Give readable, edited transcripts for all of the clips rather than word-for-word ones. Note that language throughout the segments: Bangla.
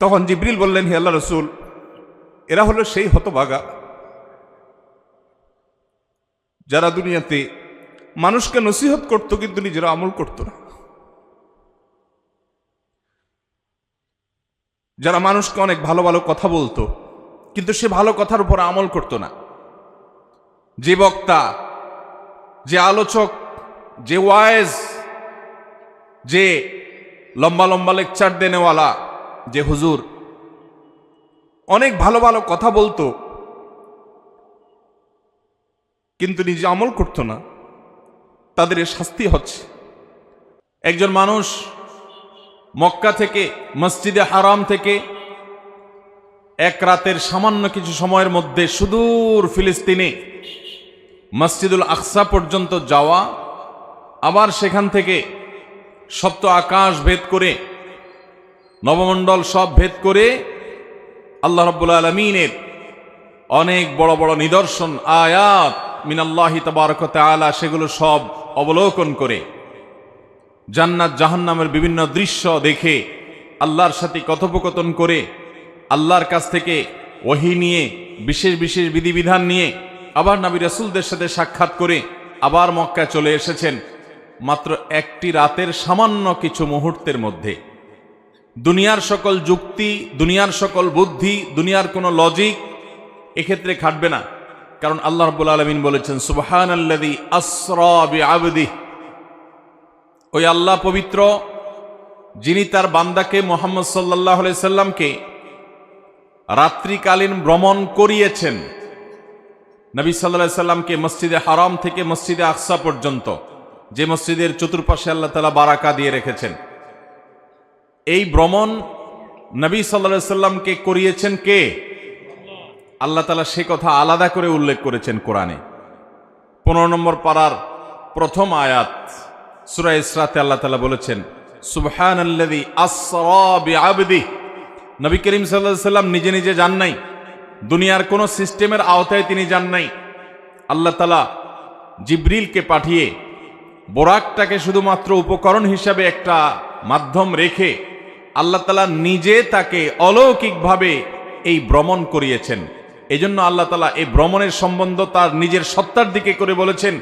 তখন জিবরিল বললেন, হে আল্লাহ রসুল, এরা হলো সেই হতভাগা যারা দুনিয়াতে মানুষকে নসিহত করত কিন্তু নিজেরা আমল করত না, যারা মানুষকে অনেক ভালো ভালো কথা বলতো কিন্তু সে ভালো কথার উপর আমল করত না। যে বক্তা, যে আলোচক, যে ওয়াইজ, যে লম্বা লম্বা লেকচার দেনেওয়ালা, যে হুজুর অনেক ভালো ভালো কথা বলতো কিন্তু নিজে আমল করত না, তাদের শাস্তি হচ্ছে। একজন মানুষ মক্কা থেকে, মসজিদে হারাম থেকে এক রাতের সামান্য কিছু সময়ের মধ্যে সুদূর ফিলিস্তিনে মসজিদুল আকসা পর্যন্ত যাওয়া, আবার সেখান থেকে সপ্ত আকাশ ভেদ করে, নবমণ্ডল সব ভেদ করে আল্লাহ রাব্বুল আলামিনের অনেক বড় বড় নিদর্শন, আয়াত মিনাল্লাহি তাবারাক ওয়া তাআলা, সেগুলো সব অবলোকন করে জান্নাত জাহান্নামের বিভিন্ন দৃশ্য দেখে, আল্লাহর সাথে কথোপকথন করে, আল্লাহর কাছ থেকে ওহী নিয়ে, বিশেষ বিশেষ বিধিবিধান নিয়ে, আবার নবী রাসূলদের সাথে সাক্ষাৎ করে আবার মক্কায় চলে এসেছেন মাত্র একটি রাতের সামান্য কিছু মুহূর্তের মধ্যে। দুনিয়ার সকল যুক্তি, দুনিয়ার সকল বুদ্ধি, দুনিয়ার কোনো লজিক এক্ষেত্রে খাটবে না, কারণ আল্লাহ রাব্বুল আলামিন বলেছেন, সুবহানাল্লাযী আসরা বিআবদিহি, ওই আল্লাহ পবিত্র যিনি তার বান্দাকে মুহাম্মদ সাল্লাল্লাহু আলাইহি সাল্লামকে রাত্রিকালীন ভ্রমণ করিয়েছেন। নবী সাল্লাল্লাহু আলাইহি সাল্লামকে মসজিদে হারাম থেকে মসজিদে আকসা পর্যন্ত, যে মসজিদের চতুর্পাশে আল্লাহ তাআলা বারাকা দিয়ে রেখেছেন, এই ভ্রমণ নবী সাল্লাল্লাহু আলাইহি সাল্লামকে করিয়েছেন কে? আল্লাহ তাআলা সে কথা আলাদা করে উল্লেখ করেছেন কোরআনে। 15 নম্বর পারার প্রথম আয়াত সূরা ইসরাতে আল্লাহ তাআলা বলেছেন, সুবহানাল্লাযী আসরা বিআবদিহি। নবী করিম সাল্লাল্লাহু আলাইহি সাল্লাম নিজে নিজে যান নাই, দুনিয়ার কোন সিস্টেমের আওতায় তিনি যান নাই। আল্লাহ তাআলা জিবরিলকে পাঠিয়ে বোরাকটাকে শুধুমাত্র উপকরণ হিসাবে একটা মাধ্যম রেখে আল্লাহ তাআলা নিজে তাকে অলৌকিকভাবে এই ভ্রমণ করিয়েছেন। এজন্য আল্লাহ তাআলা এই ভ্রমণের সম্বন্ধ তার নিজের সত্তার দিকে করে বলেছেন,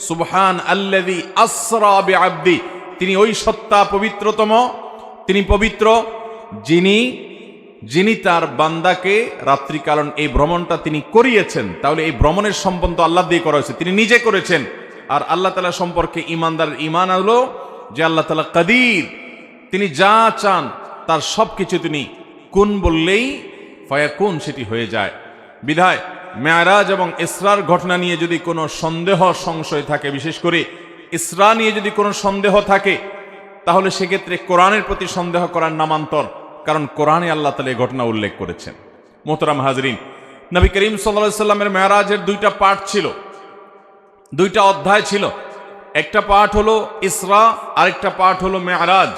সুবহান আল্লাযী আসরা বিআবদি। তিনি ওই সত্তা পবিত্রতম, তিনি পবিত্র যিনি তার বান্দাকে রাত্রিকালীন এই ভ্রমণটা তিনি করিয়েছেন। তাহলে এই ভ্রমণের সম্বন্ধ আল্লাহ দিয়ে করা হয়েছে, তিনি নিজে করেছেন। আর আল্লাহ তাআলা সম্পর্কে ঈমানদার ঈমান হলো যে আল্লাহ তাআলা কাদির, তিনি যা চান তার সবকিছু তিনি কুন বললেই ফায়াকুন, সেটি হয়ে যায়। বিধায় মেরাজ এবং ইসরার ঘটনা নিয়ে যদি কোনো সন্দেহ সংশয় থাকে, বিশেষ করে ইসরা নিয়ে যদি কোনো সন্দেহ থাকে, তাহলে সেক্ষেত্রে কোরআনের প্রতি সন্দেহ করার নামান্তর, কারণ কোরআনে আল্লাহ তাআলা এই ঘটনা উল্লেখ করেছেন। মোহতারাম হাজরিন, নবী করিম সাল্লাল্লাহু আলাইহি সাল্লামের মেরাজের দুইটা পাঠ ছিল, দুইটা অধ্যায় ছিল। একটা পাঠ হলো ইসরা, আরেকটা পাঠ হলো মেরাজ।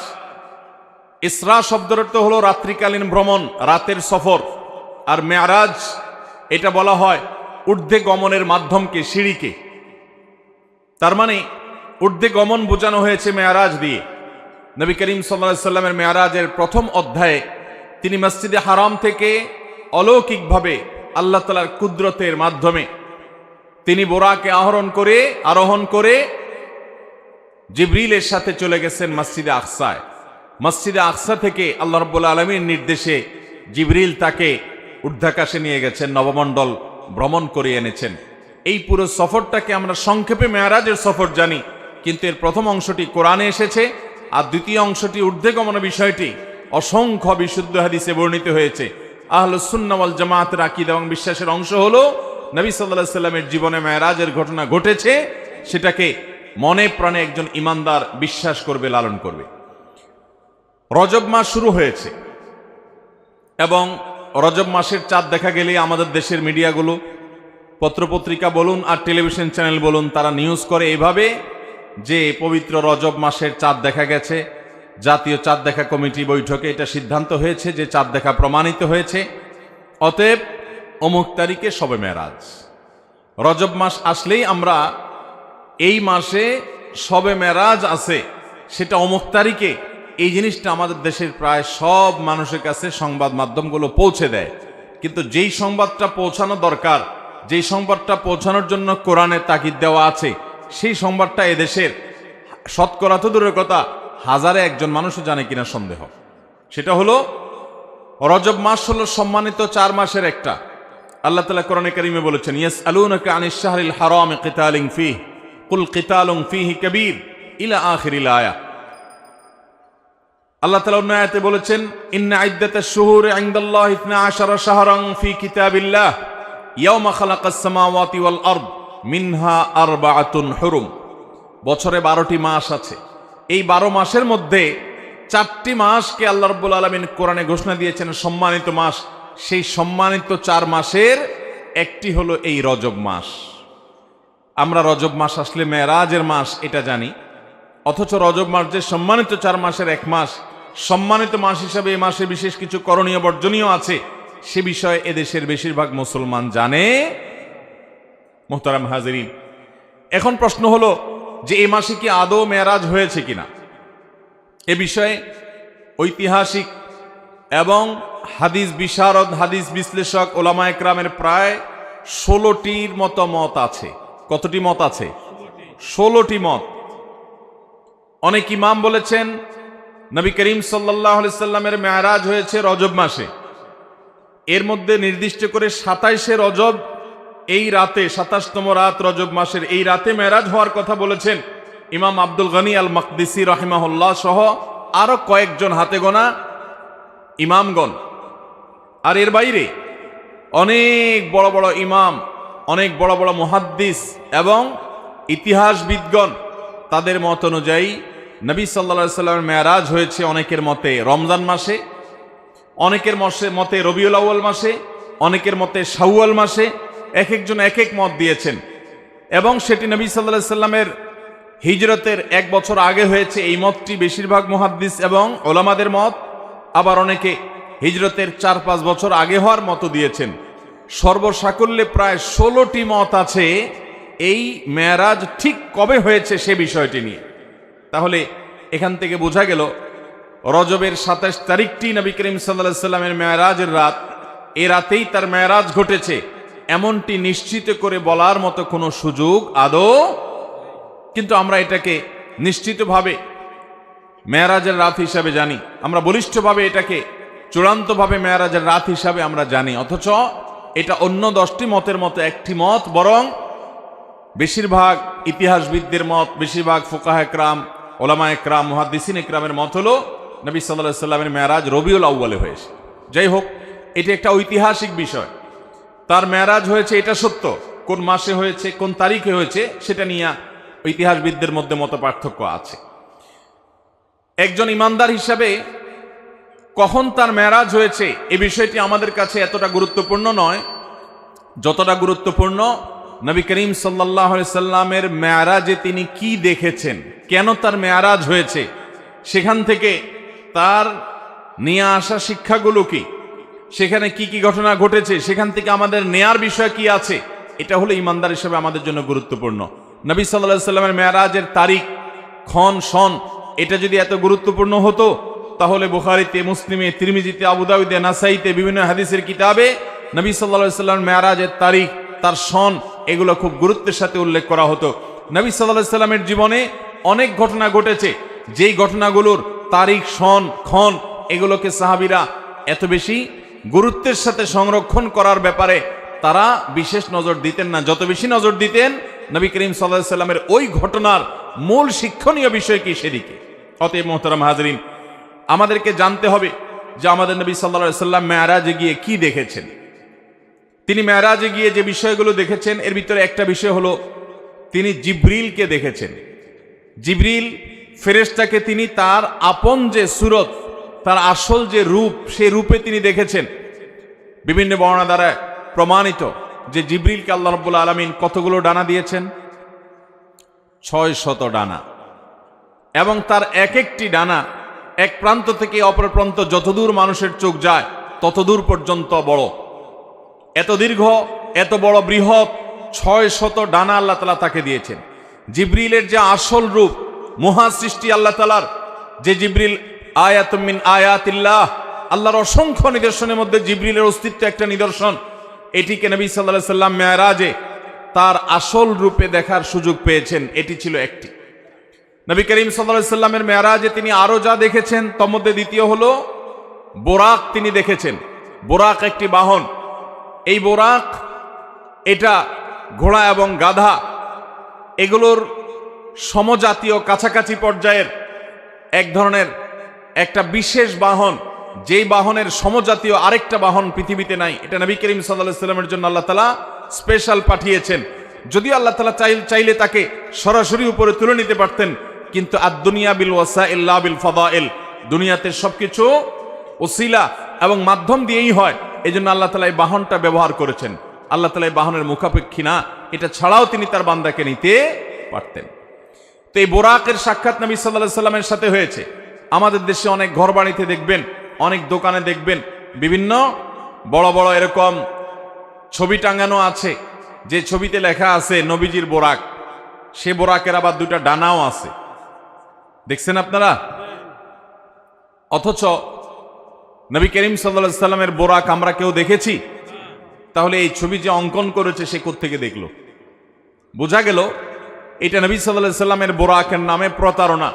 ইসরা শব্দের অর্থ হলো রাত্রিকালীন ভ্রমণ, রাতের সফর। আর মেরাজ এটা বলা হয় ঊর্ধ্বে গমনের মাধ্যমকে, সিঁড়িকে। তার মানে ঊর্ধ্বে গমন বোঝানো হয়েছে মেরাজ দিয়ে। নবী করিম সাল্লাল্লাহু আলাইহি সাল্লামের মেরাজের প্রথম অধ্যায়ে তিনি মসজিদে হারাম থেকে অলৌকিকভাবে আল্লাহ তাআলার কুদরতের মাধ্যমে তিনি বোরাকে আরোহণ করে জিবরিলের সাথে চলে গেছেন মসজিদে আকসায়। মসজিদে আকসা থেকে আল্লাহ রাব্বুল আলামিনের নির্দেশে জিবরিল তাকে ঊর্ধ্বাকাশে নিয়ে গেছেন, নবমণ্ডল ভ্রমণ করে এনেছেন। এই পুরো সফরটাকে আমরা সংক্ষেপে মেরাজের সফর জানি, কিন্তু এর প্রথম অংশটি কোরআনে এসেছে, আর দ্বিতীয় অংশটি ঊর্ধ্বে গমন বিষয়টি অসংখ্য বিশুদ্ধ হাদিসে বর্ণিত হয়েছে। আহলুস সুন্নাহ ওয়াল জামাতের আকীদা এবং বিশ্বাসের অংশ হলো নবী সাল্লাল্লাহু আলাইহি সাল্লামের জীবনে মেরাজের ঘটনা ঘটেছে, সেটাকে মনে প্রাণে একজন ঈমানদার বিশ্বাস করবে, লালন করবে। রজব মাস শুরু হয়েছে এবং রজব মাসের চাঁদ দেখা গেলে আমাদের দেশের মিডিয়াগুলো, পত্রপত্রিকা বলুন আর টেলিভিশন চ্যানেল বলুন, তারা নিউজ করে এভাবে যে পবিত্র রজব মাসের চাঁদ দেখা গেছে। জাতীয় চাঁদ দেখা কমিটি বৈঠকে এটা সিদ্ধান্ত হয়েছে যে চাঁদ দেখা প্রমাণিত হয়েছে, অতএব অমুক তারিখে শবে মেরাজ। রজব মাস আসলেই আমরা এই মাসে শবে মেরাজ আছে, সেটা অমুক তারিখে, এই জিনিসটা আমাদের দেশের প্রায় সব মানুষের কাছে সংবাদ মাধ্যমগুলো পৌঁছে দেয়, কিন্তু যেই সংবাদটা পৌঁছানো দরকার, যেই সংবাদটা পৌঁছানোর জন্য কোরআনে তাকিদ দেওয়া আছে, সেই সংবাদটা এদেশের শতকরা তো দূরের কথা হাজারে একজন মানুষও জানে কিনা সন্দেহ। সেটা হলো রজব মাস হলো সম্মানিত 4 মাসের একটা। আল্লাহ তাআলা কোরআনে কারীমে বলেছেন, ইয়াসআলুনাকা আনিশ শাহরিল হারাম কিতালিন ফীহি কুল কিতালুন ফীহি কাবীর ইলা আখিরিল আয়া। আল্লাহ তাআলা অন্য আয়াতে বলেছেন, ইন্না ইদ্দাতাশ শুহুরি ইনদাল্লাহি 12 শাহরান ফী কিতাবিল্লাহ ইয়াওমা খালাকাস সামাওয়াতি ওয়াল আরদ মিনহা আরবাআতুন হুরুম। বছরে 12টি মাস আছে। এই 12 মাসের মধ্যে 4টি মাসকে আল্লাহ রাব্বুল আলামিন কোরআনে ঘোষণা দিয়েছেন সম্মানিত মাস। সেই সম্মানিত 4 মাসের একটি হলো এই রজব মাস। আমরা রজব মাস আসলে মেরাজের মাস এটা জানি, অথচ রজব মাস যে সম্মানিত 4 মাসের এক মাস, সম্মানিত মাস হিসাবে এই মাসে বিশেষ কিছু করণীয় বর্জনীয় আছে, সে বিষয়ে এদেশের বেশিরভাগ মুসলমান জানে। মুহতারাম হাজিরিন, এখন প্রশ্ন হলো যে এই মাসে কি আদৌ মেরাজ হয়েছে কিনা। এ বিষয়ে ঐতিহাসিক এবং হাদিস বিশারদ, হাদিস বিশ্লেষক ওলামায়ে কেরামের প্রায় 16টির মতো মত আছে। কতটি মত আছে? 16টি মত। অনেক ইমাম বলেছেন নবী করিম সাল্লাল্লাহু আলাইহি সাল্লামের মেরাজ হয়েছে রজব মাসে। এর মধ্যে নির্দিষ্ট করে 27শে রজব এই রাতে, 27তম রাত রজব মাসের এই রাতে মেরাজ হওয়ার কথা বলেছেন ইমাম আব্দুল গনি আল মাকদিসি রাহিমাহুল্লাহ সহ আরো কয়েকজন হাতে গোনা ইমামগণ। আর এর বাইরে অনেক বড় বড় ইমাম, অনেক বড় বড় মুহাদ্দিস এবং ইতিহাসবিদগণ, তাদের মত অনুযায়ী নবী সাল্লাল্লাহু আলাইহি সাল্লামের মেরাজ হয়েছে অনেকের মতে রমজান মাসে, অনেকের মতে রবিউল আউয়াল মাসে, অনেকের মতে শাওয়াল মাসে। এক একজন এক এক মত দিয়েছেন এবং সেটি নবী সাল্লাল্লাহু আলাইহি সাল্লামের হিজরতের 1 বছর আগে হয়েছে, এই মতটি বেশিরভাগ মুহাদ্দিস এবং ওলামাদের মত। আবার অনেকে হিজরতের 4-5 বছর আগে হওয়ার মতো দিয়েছেন। সর্বসাকুল্যে প্রায় 16টি মত আছে এই মেরাজ ঠিক কবে হয়েছে সে বিষয়টি নিয়ে। তাহলে এখান থেকে বোঝা গেল রজবের 27 তারিখটি নবী করিম সাল্লাল্লাহু আলাইহি সাল্লামের মেরাজের রাত। এ রাতেই তার মেরাজ ঘটেছে এমনটি নিশ্চিত করে বলার মতো কোনো সুযোগ আদৌ, কিন্তু আমরা এটাকে নিশ্চিতভাবে মেরাজের রাত হিসাবে জানি, আমরা বলিষ্ঠভাবে এটাকে চূড়ান্তভাবে মেরাজের রাত হিসাবে আমরা জানি। অথচ এটা অন্য 10টি মতের মতো একটি মত, বরং বেশিরভাগ ইতিহাসবিদদের মত, বেশিরভাগ ফুকাহে কেরাম, ওলামায়ে কেরাম, মুহাদ্দিসিনে কেরামের মত হলো নবী সাল্লাল্লাহু আলাইহি সাল্লামের মেরাজ রবিউল আউয়ালে হয়েছে। যাই হোক, এটি একটা ঐতিহাসিক বিষয়। তার মেরাজ হয়েছে এটা সত্য, কোন মাসে হয়েছে, কোন তারিখে হয়েছে, সেটা নিয়ে ইতিহাসবিদদের মধ্যে মত পার্থক্য আছে। একজন ইমানদার হিসাবে কখন তার মেরাজ হয়েছে এই বিষয়টি আমাদের কাছে এতটা গুরুত্বপূর্ণ নয় যতটা গুরুত্বপূর্ণ নবী করিম সাল্লাল্লাহু আলাইহি সাল্লামের মেরাজে তিনি কি দেখেছেন, কেন তার মেরাজ হয়েছে, সেখান থেকে তার নিয়ে আসা শিক্ষাগুলো কি, সেখানে কি কি ঘটনা ঘটেছে, সেখান থেকে আমাদের নেয়ার বিষয় কি আছে, এটা হলো ইমানদার হিসেবে আমাদের জন্য গুরুত্বপূর্ণ। নবী সাল্লাল্লাহু আলাইহি সাল্লামের মেরাজের তারিখ, ক্ষণ, সন এটা যদি এত গুরুত্বপূর্ণ হতো, তাহলে বুখারীতে, মুসলিমে, তিরমিজিতে, আবু দাউদে, নাসাইতে, বিভিন্ন হাদিসের কিতাবে নবী সাল্লাল্লাহু আলাইহি সাল্লামের মেরাজের তারিখ, তার সন, এগুলো খুব গুরুত্বের সাথে উল্লেখ করা হতো। নবী সাল্লাল্লাহু আলাইহি সাল্লামের জীবনে অনেক ঘটনা ঘটেছে, যেই ঘটনাগুলোর তারিখ, সন, ক্ষণ এগুলোকে সাহাবীরা এত বেশি গুরুত্বের সাথে সংরক্ষণ করার ব্যাপারে তারা বিশেষ নজর দিতেন না। যত বেশি নজর দিতেন নবী করিম সাল্লাল্লাহু আলাইহি সাল্লামের ওই ঘটনার মূল শিক্ষণীয় বিষয় কি সেদিকে। অতএব মুহতারাম হাজরিন, আমাদেরকে জানতে হবে যে আমাদের নবী সাল্লাল্লাহু আলাইহি সাল্লাম মেরাজে গিয়ে কি দেখেছেন। তিনি মেরাজে গিয়ে যে বিষয়গুলো দেখেছেন এর ভিতরে একটা বিষয় হলো তিনি জিবরিলকে দেখেছেন। জিবরিল ফেরেশতাকে তিনি তার আপন যে সুরত, তার আসল যে রূপ, সেই রূপে তিনি দেখেছেন। বিভিন্ন বর্ণনা দ্বারা প্রমাণিত যে জিবরিলকে আল্লাহ রাব্বুল আলামিন কতগুলো ডানা দিয়েছেন? 600 ডানা, এবং তার এক একটি ডানা এক প্রান্ত থেকে অপর প্রান্ত যতদূর মানুষের চোখ যায় ততদূর পর্যন্ত বড়। এত দীর্ঘ, এত বড় বৃহৎ 600 ডানা আল্লাহ তাআলা তাকে দিয়েছেন। জিবরিলের যে আসল রূপ, মহা সৃষ্টি আল্লাহ তাআলার, যে জিবরিল আয়াতুম মিন আয়াতিল্লাহ, আল্লাহর অসংখ্য নিদর্শনের মধ্যে জিবরিলের অস্তিত্ব একটা নিদর্শন। এটিকে নবী সাল্লাল্লাহু আলাইহি সাল্লাম মেরাজে তার আসল রূপে দেখার সুযোগ পেয়েছেন, এটি ছিল একটি। নবী করিম সাল্লাল্লাহু আলাইহি সাল্লামের মেরাজে তিনি আরো যা দেখেছেন তার মধ্যে দ্বিতীয় হলো বোরাক তিনি দেখেছেন। বোরাক একটি বাহন। এই বোরাক এটা ঘোড়া এবং গাধা এগুলোর সমজাতীয় কাছাকাছি পর্যায়ের এক ধরনের একটা বিশেষ বাহন, যেই বাহনের সমজাতীয় আরেকটা বাহন পৃথিবীতে নাই। এটা নবী করিম সাল্লাল্লাহু আলাইহি সাল্লামের জন্য আল্লাহ তাআলা স্পেশাল পাঠিয়েছেন। যদিও আল্লাহ তাআলা চাইলে তাকে সরাসরি উপরে তুলে নিতে পারতেন, কিন্তু আদ-দুনিয়া বিল ওয়াসাইল লা বিল ফাদাইল, দুনিয়াতে সবকিছু ওসিলা এবং মাধ্যম দিয়েই হয়। এজন্য আল্লাহ তাআলা এই বাহনটা ব্যবহার করেছেন। আল্লাহ তাআলা এই বাহনের মুখাপেক্ষী না, এটা ছাড়াও তিনি তার বান্দাকে নিতে পারতেন। তো এই বোরাকের সাক্ষাৎ নবী সাল্লাল্লাহু আলাইহি সাল্লামের সাথে হয়েছে। আমাদের দেশে অনেক ঘরবাড়িতে দেখবেন, অনেক দোকানে দেখবেন বিভিন্ন বড় বড় এরকম ছবি টাঙানো আছে, যে ছবিতে লেখা আছে নবীজির বোরাক। সে বোরাকের আবার দুটা ডানাও আছে, দেখছেন আপনারা? অথচ নবী করিম সাল্লাল্লাহু আলাইহি সাল্লামের বোরাক আমরা কেউ দেখেছি? তাহলে এই ছবি যে অঙ্কন করেছে সে কোত্থেকে দেখলো? বোঝা গেল এটা নবী সাল্লাল্লাহু আলাইহি সাল্লামের বোরাকের নামে প্রতারণা।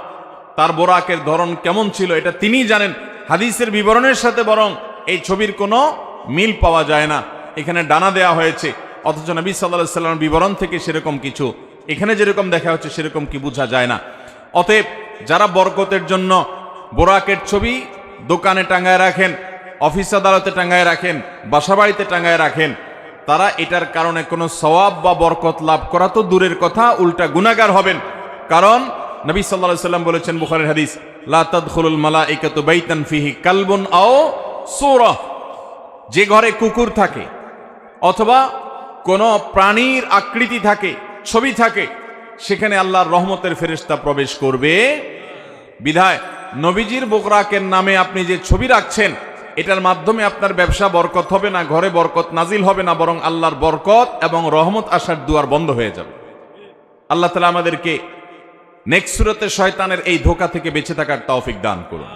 তার বোরাকের ধরন কেমন ছিল এটা তিনিই জানেন। হাদিসের বিবরণের সাথে বরং এই ছবির কোনো মিল পাওয়া যায় না। এখানে ডানা দেয়া হয়েছে, অথচ নবী সাল্লাল্লাহু আলাইহি সাল্লামের বিবরণ থেকে সেরকম কিছু এখানে যেরকম দেখা হচ্ছে সেরকম কি বোঝা যায় না। অতএব যারা বরকতের জন্য বোরাকের ছবি দোকানে টাঙ্গায় রাখেন, অফিস আদালতে টাঙ্গায় রাখেন, বাসাবাড়িতে টাঙ্গায় রাখেন, তারা এটার কারণে কোনো সওয়াব বা বরকত লাভ করা তো দূরের কথা, উল্টা গুনাহগার হবেন। কারণ নবী সাল্লাল্লাহু আলাইহি সাল্লাম বলেছেন, বুখারীর হাদিস, লা তাদখুলুল মালাইকাতু বাইতান ফিহি কালবুন আও সূরা, যে ঘরে কুকুর থাকে অথবা কোনো প্রাণীর আকৃতি থাকে, ছবি থাকে, সেখানে আল্লাহর রহমতের ফেরেশতা প্রবেশ করবে। বিধায় নবীজির বোরাকের নামে আপনি যে ছবি রাখছেন, এটার মাধ্যমে আপনার ব্যবসা বরকত হবে না, ঘরে বরকত নাজিল হবে না, বরং আল্লাহর বরকত এবং রহমত আসার দুয়ার বন্ধ হয়ে যাবে। আল্লাহ তাআলা আমাদেরকে নেক্সট সূরাতে শয়তানের এই ধোঁকা থেকে বেঁচে থাকার তৌফিক দান করুন।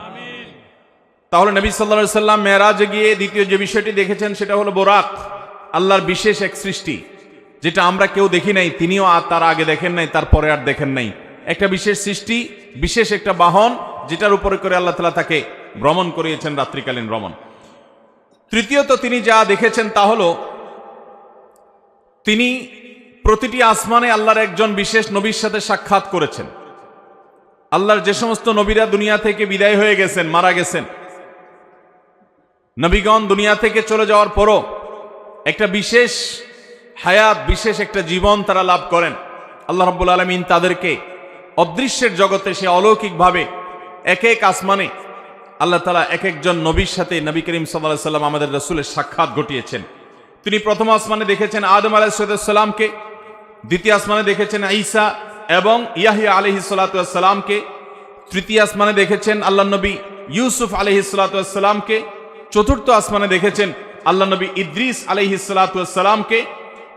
তাহলে নবী সাল্লাল্লাহু আলাইহি সাল্লাম মেরাজে গিয়ে দ্বিতীয় যে বিষয়টি দেখেছেন সেটা হলো বোরাক, আল্লাহর বিশেষ এক সৃষ্টি, যেটা আমরা কেউ দেখি নাই, তিনিও তার আগে দেখেন নাই, তারপরে আর দেখেন নাই। একটা বিশেষ সৃষ্টি, বিশেষ একটা বাহন, যেটার উপরে করে আল্লাহ তাআলা তাকে ভ্রমণ করিয়েছেন, রাত্রিকালীন ভ্রমণ। তৃতীয়ত তিনি যা দেখেছেন তা হলো তিনি প্রতিটি আসমানে আল্লাহর একজন বিশেষ নবীর সাথে সাক্ষাৎ করেছেন। আল্লাহর যে সমস্ত নবীরা দুনিয়া থেকে বিদায় হয়ে গেছেন, মারা গেছেন, নবীগণ দুনিয়া থেকে চলে যাওয়ার পরও একটা বিশেষ হায়াত, বিশেষ একটা জীবন তারা লাভ করেন। আল্লাহ রাব্বুল আলামিন তাদেরকে অদৃশ্যের জগতে সে অলৌকিকভাবে এক এক আসমানে আল্লাহ তাআলা এক একজন নবীর সাথে নবী করিম সাল্লাল্লাহু আলাইহি সাল্লাম আমাদের রাসূলের সাক্ষাৎ ঘটিয়েছেন। তিনি প্রথম আসমানে দেখেছেন আদম আলাইহিস সালামকে, দ্বিতীয় আসমানে দেখেছেন ঈসা এবং ইয়াহইয়া আলাইহিস সালামকে, তৃতীয় আসমানে দেখেছেন আল্লাহ নবী ইউসুফ আলাইহিস সালামকে, চতুর্থ আসমানে দেখেছেন আল্লাহ নবী ইদ্রিস আলাইহিস সালামকে,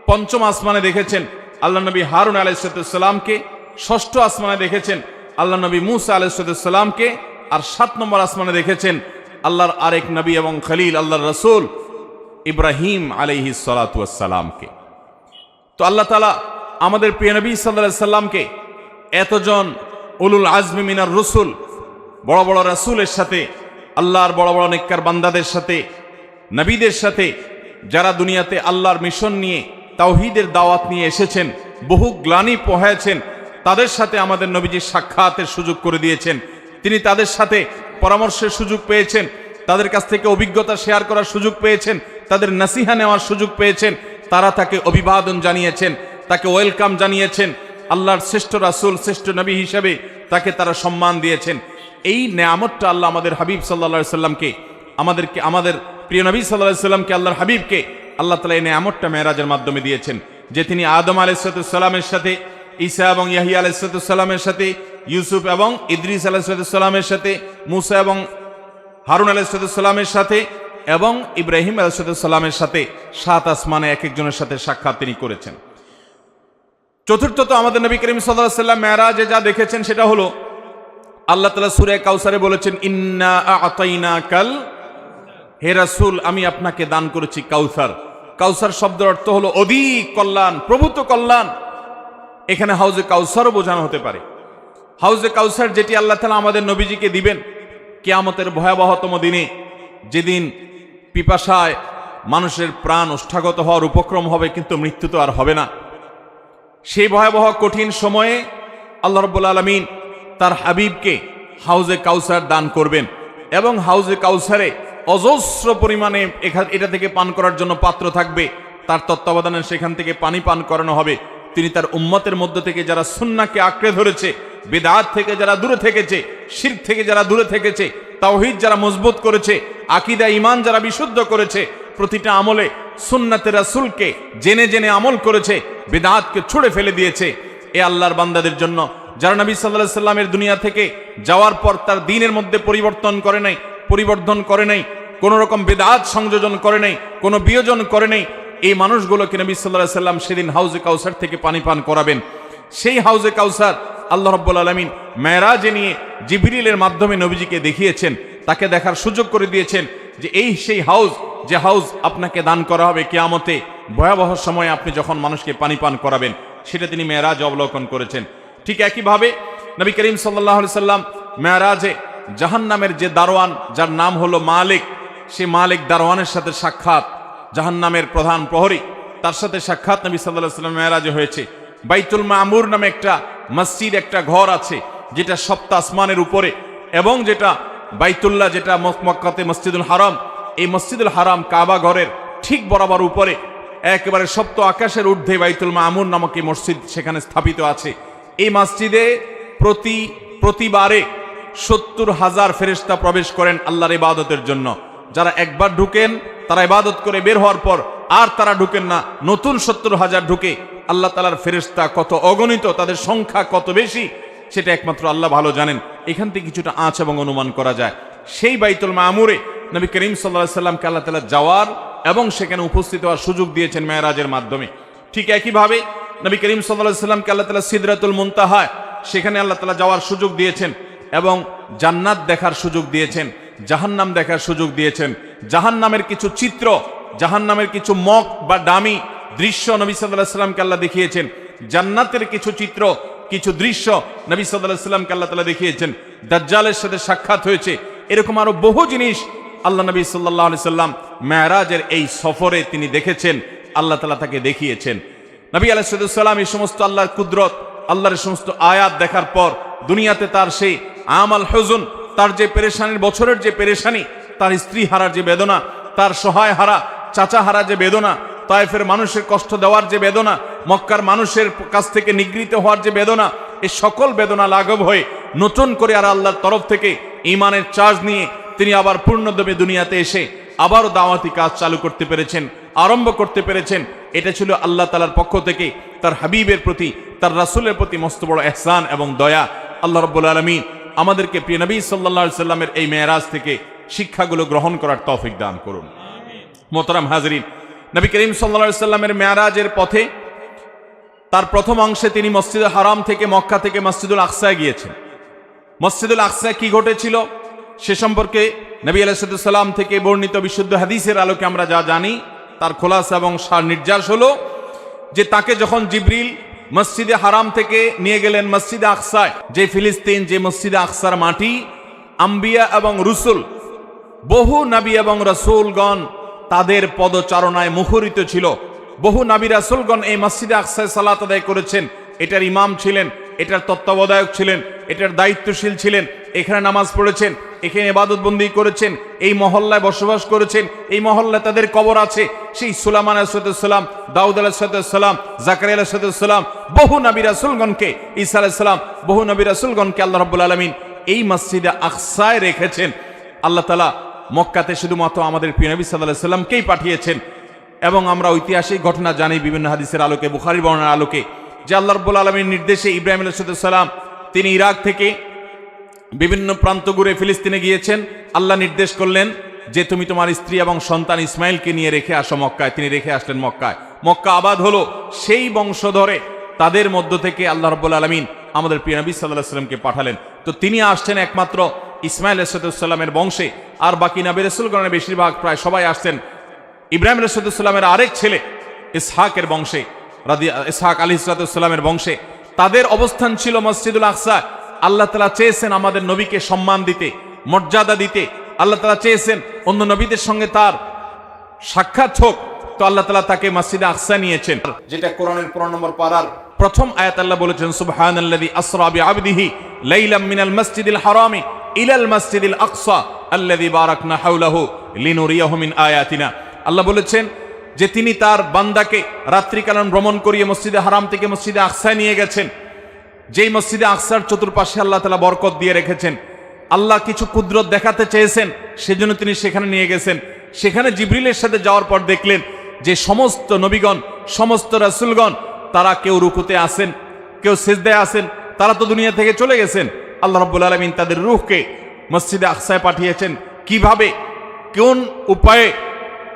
পঞ্চম আসমানে দেখেছেন আল্লাহ নবী হারুন আলাইহিস সালামকে, ষষ্ঠ আসমানে দেখেছেন আল্লাহ নবী মুসা আলাইহিস সালামকে, আর ৭ নম্বর আসমানে দেখেছেন আল্লাহর আরেক নবী এবং খলিল আল্লাহর রাসূল ইব্রাহিম আলাইহিস সালামকে। তো আল্লাহ তাআলা আমাদের প্রিয় নবী সাল্লাল্লাহু আলাইহি সাল্লামকে এতজন উলুল আজমি মিনার রসুল, বড় বড় রাসূলের সাথে, আল্লাহর বড় বড় নেককার বান্দাদের সাথে, নবীদের সাথে, যারা দুনিয়াতে আল্লাহর মিশন নিয়ে তাওহীদের দাওয়াত নিয়ে এসেছেন, বহু গ্লানি পোহায়েছেন, তাদের সাথে আমাদের নবীজির সাক্ষাতের সুযোগ করে দিয়েছেন। তিনি তাদের সাথে পরামর্শের সুযোগ পেয়েছেন, তাদের কাছ থেকে অভিজ্ঞতা শেয়ার করার সুযোগ পেয়েছেন, তাদের নসিহা নেওয়ার সুযোগ পেয়েছেন। তারা তাকে অভিবাদন জানিয়েছেন, তাকে ওয়েলকাম জানিয়েছেন, আল্লাহর শ্রেষ্ঠ রাসূল, শ্রেষ্ঠ নবী হিসাবে তাকে তারা সম্মান দিয়েছেন। এই নেয়ামতটা আল্লাহ আমাদের হাবিব সাল্লাল্লাহু আলাইহি সাল্লামকে, আমাদের প্রিয় নবী সাল্লাল্লাহু আলাইহি সাল্লামকে, আল্লাহর হাবিবকে আল্লাহ তাআলা এই নেয়ামতটা মেরাজের মাধ্যমে দিয়েছেন, যে তিনি আদম আলাইহিস সালামের সাথে, ঈসা এবং ইয়াহইয়া আলাইহিস সালামের সাথে, ইউসুফ এবং ইদ্রিস আলাইহিস সালামের সাথে, মুসা এবং হারুন আলাইহিস সালামের সাথে এবং ইব্রাহিম আলাইহিস সালামের সাথে ৭ আসমানে এক একজনের সাথে সাক্ষাৎ তিনি করেছেন। চতুর্থত আমাদের নবী করিম সাল্লাল্লাহু আলাইহি সাল্লাম মেরাজে যা দেখেছেন সেটা হলো আল্লাহ তাআলা সূরা কাউসারে বলেছেন, ইন্না আ'তাইনাকাল, হে রাসূল আমি আপনাকে দান করেছি কাউসার। কাউসার শব্দের অর্থ হলো অধিক কল্যাণ, প্রভূত কল্যাণ। এখানে হাউজে কাউসারও বোঝানো হতে পারে। হাউজে কাউসার যেটি আল্লাহ তাআলা আমাদের নবীজিকে দিবেন কিয়ামতের ভয়াবহতম দিনে, যেদিন পিপাসায় মানুষের প্রাণ ওষ্ঠাগত হওয়ার উপক্রম হবে, কিন্তু মৃত্যু তো আর হবে না। সেই ভয়াবহ কঠিন সময়ে আল্লাহ রাব্বুল আলামিন তার হাবিবকে হাউজে কাউসার দান করবেন, এবং হাউজে কাউসারে অজস্র পরিমাণে এটা থেকে পান করার জন্য পাত্র থাকবে। তার তত্ত্বাবধানে সেখান থেকে পানি পান করানো হবে। তিনি তার উম্মতের মধ্য থেকে যারা সুন্নাহকে আঁকড়ে ধরেছে, বিদআত থেকে যারা দূরে থেকেছে, শিরক থেকে যারা দূরে থেকেছে, তাওহীদ যারা মজবুত করেছে, আকীদা ঈমান যারা বিশুদ্ধ করেছে, প্রতিটা আমলে সুন্নাতে রাসূলকে জেনে জেনে আমল করেছে, বিদআতকে ছুঁড়ে ফেলে দিয়েছে, এ আল্লাহর বান্দাদের জন্য যারা নবী সাল্লাল্লাহু আলাইহি সাল্লামের দুনিয়া থেকে যাওয়ার পর তার দ্বীনের মধ্যে পরিবর্তন করে নাই, কোন রকম বিদআত সংযোজন করে নাই, কোনো বিয়োজন করে নাই, এই মানুষগুলোকে নবী সাল্লাল্লাহু আলাইহি সাল্লাম সেদিন হাউজে কাউসার থেকে পানি পান করাবেন। সেই হাউজে কাউসার আল্লাহ রাব্বুল আলামিন মেরাজে নিয়ে জিবরিলের মাধ্যমে নবীজিকে দেখিয়েছেন, তাকে দেখার সুযোগ করে দিয়েছেন যে এই সেই হাউজ, যে হাউজ আপনাকে দান করা হবে কিয়ামতে ভয়াবহ সময়ে আপনি যখন মানুষকে পানি পান করাবেন, সেটা তিনি মেরাজ অবলোকন করেছেন। ঠিক একইভাবে নবী করিম সাল্লাল্লাহু আলাইহি সাল্লাম মেরাজে জাহান্নামের যে দারোয়ান, যার নাম হলো মালিক, সে মালিক দারোয়ানের সাথে সাক্ষাৎ, জাহান্নামের প্রধান প্রহরী, তার সাথে সাক্ষাৎ নবী সাল্লাল্লাহু আলাইহি সাল্লাম মেরাজে হয়েছে। বাইতুল মামুর নামে একটা মসজিদ, একটা ঘর আছে যেটা সপ্ত আসমানের উপরে, এবং যেটা বাইতুল্লাহ, যেটা মক্কাতে মসজিদুল হারাম, এই মসজিদুল হারাম কাবা ঘরের ঠিক বরাবর উপরে একেবারে সপ্ত আকাশের ঊর্ধ্বে বাইতুল মামুর নামক এই মসজিদ সেখানে স্থাপিত আছে। এই মসজিদে প্রতিবারে ৭০,০০০ ফেরেশতা প্রবেশ করেন আল্লাহর ইবাদতের জন্য। যারা একবার ঢুকেন তারা ইবাদত করে বের হওয়ার পর আর তারা ঢুকেন না, নতুন ৭০,০০০ ঢুকে। আল্লাহ তাআলার ফেরেশতা কত অগণিত, তাদের সংখ্যা কত বেশি, সেটা একমাত্র আল্লাহ ভালো জানেন। এখান থেকে কিছুটা আঁচ এবং অনুমান করা যায়। সেই বাইতুল মামুরে নবী করিম সাল্লাল্লাহু আলাইহি সাল্লামকে আল্লাহ তাআলা যাওয়ার এবং সেখানে উপস্থিত হওয়ার সুযোগ দিয়েছেন মেরাজের মাধ্যমে। ঠিক একইভাবে নবী করিম সাল্লাল্লাহু আলাইহি সাল্লামকে আল্লাহ তাআলা সিদরাতুল মুনতাহা, সেখানে আল্লাহ তাআলা যাওয়ার সুযোগ দিয়েছেন, এবং জান্নাত দেখার সুযোগ দিয়েছেন, জাহান্নাম দেখার সুযোগ দিয়েছেন। জাহান্নামের কিছু চিত্র, জাহান্নামের কিছু মক বা ডামি দৃশ্য নবী সাল্লাল্লাহু আলাইহি সাল্লামকে আল্লাহ দেখিয়েছেন। জান্নাতের কিছু চিত্র, কিছু দৃশ্য নবী সাল্লাল্লাহু আলাইহি সাল্লামকে আল্লাহ তাআলা দেখিয়েছেন। দাজ্জালের সাথে সাক্ষাৎ হয়েছে। এরকম আরো বহু জিনিস আল্লাহ নবী সাল্লাল্লাহু আলাইহি সাল্লাম মেরাজের এই সফরে তিনি দেখেছেন, আল্লাহ তাআলা তাকে দেখিয়েছেন। নবী আলাইহিস সালাম এই সমস্ত আল্লাহর কুদরত, আল্লাহর সমস্ত আয়াত দেখার পর দুনিয়াতে তার সেই আমাল হুজুন, তার যে পেরেশানির বছরের যে পেরেশানি, তার স্ত্রী হারার যে বেদনা, তার সহায় হারা চাচা হারা যে বেদনা, তায়েফের মানুষের কষ্ট দেওয়ার যে বেদনা, মক্কার মানুষের কাছ থেকে নিগৃহীত হওয়ার যে বেদনা, এই সকল বেদনা লাঘব হয়ে নতুন করে আর আল্লাহর তরফ থেকে ঈমানের চার্জ নিয়ে তিনি আবার পূর্ণদমে দুনিয়াতে এসে আবারও দাওয়াতি কাজ চালু করতে পেরেছেন, আরম্ভ করতে পেরেছেন। এটা ছিল আল্লাহ তাআলার পক্ষ থেকে তার হাবিবের প্রতি, তার রাসূলের প্রতি মস্ত বড় ইহসান এবং দয়া। আল্লাহ রাব্বুল আলামিন আমাদেরকে প্রিয় নবী সাল্লাল্লাহু আলাইহি সাল্লামের এই মেরাজ থেকে শিক্ষাগুলো গ্রহণ করার তৌফিক দান করুন। মোহতারাম হাজরিন, নবী করিম সাল্লাল্লাহু আলাইহি সাল্লামের মেরাজের পথে তার প্রথম অংশে তিনি মসজিদুল হারাম থেকে, মক্কা থেকে মসজিদুল আকসায় গিয়েছেন। মসজিদুল আকসায় কি ঘটেছিল সে সম্পর্কে নবী আলাইহিস সালাম থেকে বর্ণিত বিশুদ্ধ হাদিসের আলোকে আমরা যা জানি, তার খোলাসা এবং সার নির্যাস হলো যে তাকে যখন জিবরিল মসজিদে হারাম থেকে নিয়ে গেলেন মসজিদে আকসায়, যে ফিলিস্তিন, যে মসজিদে আকসার মাটি আম্বিয়া এবং রসুল, বহু নবী এবং রাসূলগণ তাদের পদচারণায় মুখরিত ছিল। বহু নবী রাসূলগণ এই মসজিদে আকসায় সালাত আদায় করেছেন, এটার ইমাম ছিলেন, এটার তত্ত্বাবধায়ক ছিলেন, এটার দায়িত্বশীল ছিলেন, এখানে নামাজ পড়েছেন, এখানে ইবাদতবন্দি করেছেন, এই মহল্লায় বসবাস করেছেন, এই মহল্লায় তাদের কবর আছে। সেই সুলাইমান আলাইহিস সালাম, দাউদ আলাইহিস সালাম, জাকারিয়া আলাইহিস সালাম, বহু নবী রাসূলগণকে, ঈসা আলাইহিস সালাম, বহু নবী রাসূলগণকে আল্লাহ রাব্বুল আলামিন এই মসজিদে আকসায় রেখেছেন। আল্লাহ তাআলা মক্কাতে শুধুমাত্র আমাদের প্রিয় নবী সাল্লাল্লাহু আলাইহি সাল্লামকেই পাঠিয়েছেন। এবং আমরা ঐতিহাসিক ঘটনা জানি বিভিন্ন হাদিসের আলোকে, বুখারীর বর্ণনার আলোকে, যে আল্লাহ রাব্বুল আলামিনের নির্দেশে ইব্রাহিম আলাইহিস সালাম তিনি ইরাক থেকে বিভিন্ন প্রান্ত ঘুরে ফিলিস্তিনে গিয়েছেন। আল্লাহ নির্দেশ করলেন যে তুমি তোমার স্ত্রী এবং সন্তান ইসমাইলকে নিয়ে রেখে আসো মক্কায়। তিনি রেখে আসলেন মক্কায়। মক্কা আবাদ হলো। সেই বংশধরে তাদের মধ্য থেকে আল্লাহ রাব্বুল আলামিন আমাদের প্রিয় নবী সাল্লাল্লাহু আলাইহি সাল্লামকে পাঠালেন। তো তিনি আসছেন একমাত্র ইসমাইল আলাইহিসসালামের বংশে, আর বাকি নবী রাসূলগণের বেশিরভাগ প্রায় সবাই আসছেন ইব্রাহিম আলাইহিসসালামের আরেক ছেলে ইসহাকের বংশে, ইসহাক আলাইহিসসালামের বংশে। তাদের অবস্থান ছিল মসজিদুল আকসা। আল্লাহ তাআলা চেয়েছেন আমাদের নবীকে সম্মান দিতে, মর্যাদা দিতে। আল্লাহ তাআলা চেয়েছেন অন্য নবীদের সঙ্গে তার সাক্ষাৎ হোক, তো আল্লাহ তাআলা তাকে মসজিদে আকসা নিয়েছেন, যেটা কোরআনের 15 নম্বর পারার প্রথম আয়াত। আল্লাহ বলেছেন সুবহানাল্লাযী আসরা বিআবদিহি লাইলাম মিনাল মাসজিদিল হারামি ইলাল মাসজিদিল আকসা আল্লাযী বারাকনা হাওলাহু লিনুরিয়াহু মিন আয়াতিনা। আল্লাহ বলেছেন যে তিনি তার বান্দাকে রাত্রিকালীন ভ্রমণ করিয়ে মসজিদে হারাম থেকে মসজিদে আকসায় নিয়ে গেছেন, যেই মসজিদে আকসার চতুর্পাশে আল্লাহ তাআলা বরকত দিয়ে রেখেছেন। আল্লাহ কিছু কুদরত দেখাতে চেয়েছেন, সেজন্য তিনি সেখানে নিয়ে গেছেন। সেখানে জিবরিলের সাথে যাওয়ার পর দেখলেন যে সমস্ত নবীগণ, সমস্ত রাসূলগণ, তারা কেউ রুকুতে আসেন, কেউ সিজদায় আসেন, তারা তো দুনিয়া থেকে চলে গেছেন। আল্লাহ রাব্বুল আলামিন তাদের রূহকে মসজিদে আকসায় পাঠিয়েছেন। কিভাবে, কোন উপায়ে